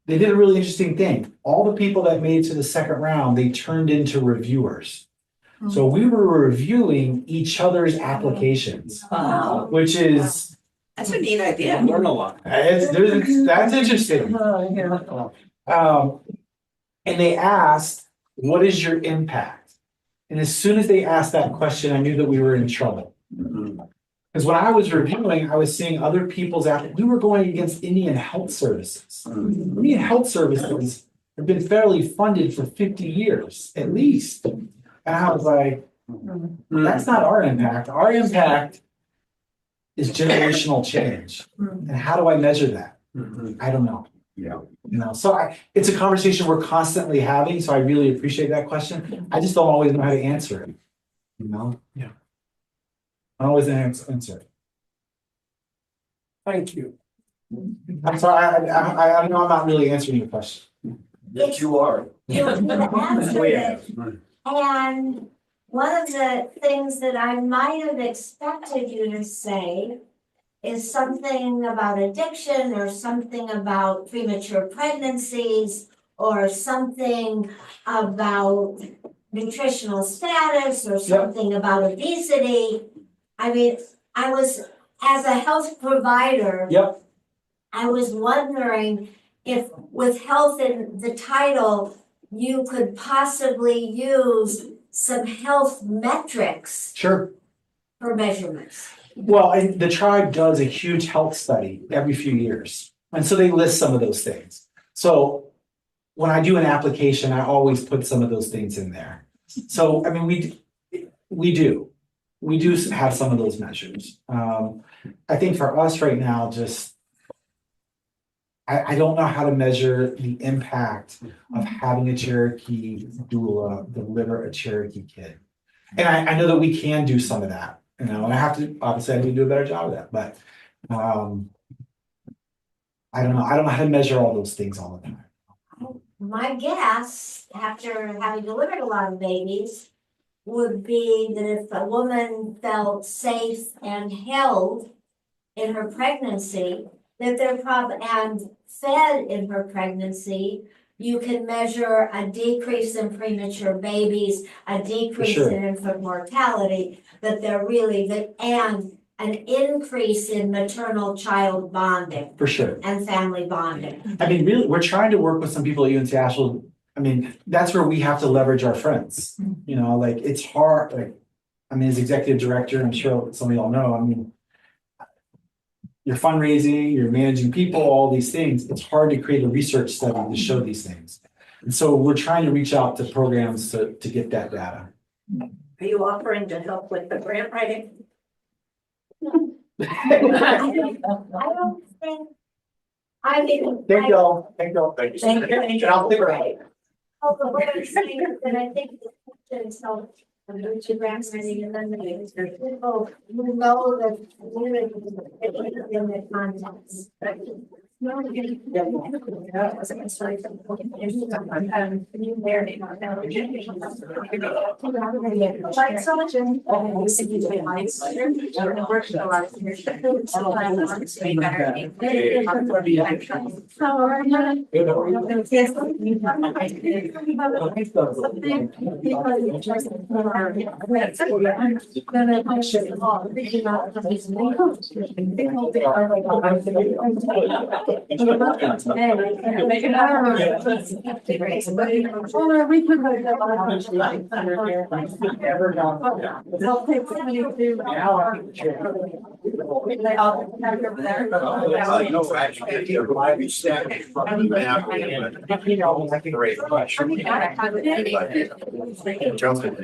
they did a really interesting thing. All the people that made it to the second round, they turned into reviewers. So we were reviewing each other's applications, which is. That's a neat idea. Learn a lot. That's interesting. And they asked, what is your impact? And as soon as they asked that question, I knew that we were in trouble. Because when I was reviewing, I was seeing other people's we were going against Indian Health Services. Indian Health Services have been federally funded for 50 years, at least. And I was like, that's not our impact. Our impact is generational change. And how do I measure that? I don't know. Yeah. So it's a conversation we're constantly having. So I really appreciate that question. I just don't always know how to answer it. Yeah. I don't always answer it. Thank you. I'm sorry, I know I'm not really answering your question. Yes, you are. You answered it. And one of the things that I might have expected you to say is something about addiction or something about premature pregnancies or something about nutritional status or something about obesity. I mean, I was, as a health provider, I was wondering if with health in the title, you could possibly use some health metrics. Sure. For measurements. Well, the tribe does a huge health study every few years. And so they list some of those things. So when I do an application, I always put some of those things in there. So, I mean, we do have some of those measures. I think for us right now, just, I don't know how to measure the impact of having a Cherokee doula deliver a Cherokee kid. And I know that we can do some of that, and I have to, obviously I need to do a better job of that, but I don't know. I don't know how to measure all those things all the time. My guess, after having delivered a lot of babies, would be that if a woman felt safe and held in her pregnancy, that they're and fed in her pregnancy, you can measure a decrease in premature babies, a decrease in infant mortality, that they're really and an increase in maternal child bonding. For sure. And family bonding. I mean, really, we're trying to work with some people at UNC Asheville. I mean, that's where we have to leverage our friends. Like it's hard. Like, I mean, as executive director, I'm sure some of y'all know, I mean, you're fundraising, you're managing people, all these things. It's hard to create a research study to show these things. And so we're trying to reach out to programs to get that data. Are you offering to help with the grant writing? I don't think. I mean. Thank y'all, thank y'all. Thank you. And I'll think about it. Oh, but what I'm saying is that I think the question is how, to grandstanding and then the people who know the community in the context. No, yeah, I was gonna say something. You married him, now. Like so much in. Make it we could. They'll take 72. They all have over there. No, actually, you're standing in front of the map. Great question. Jump in.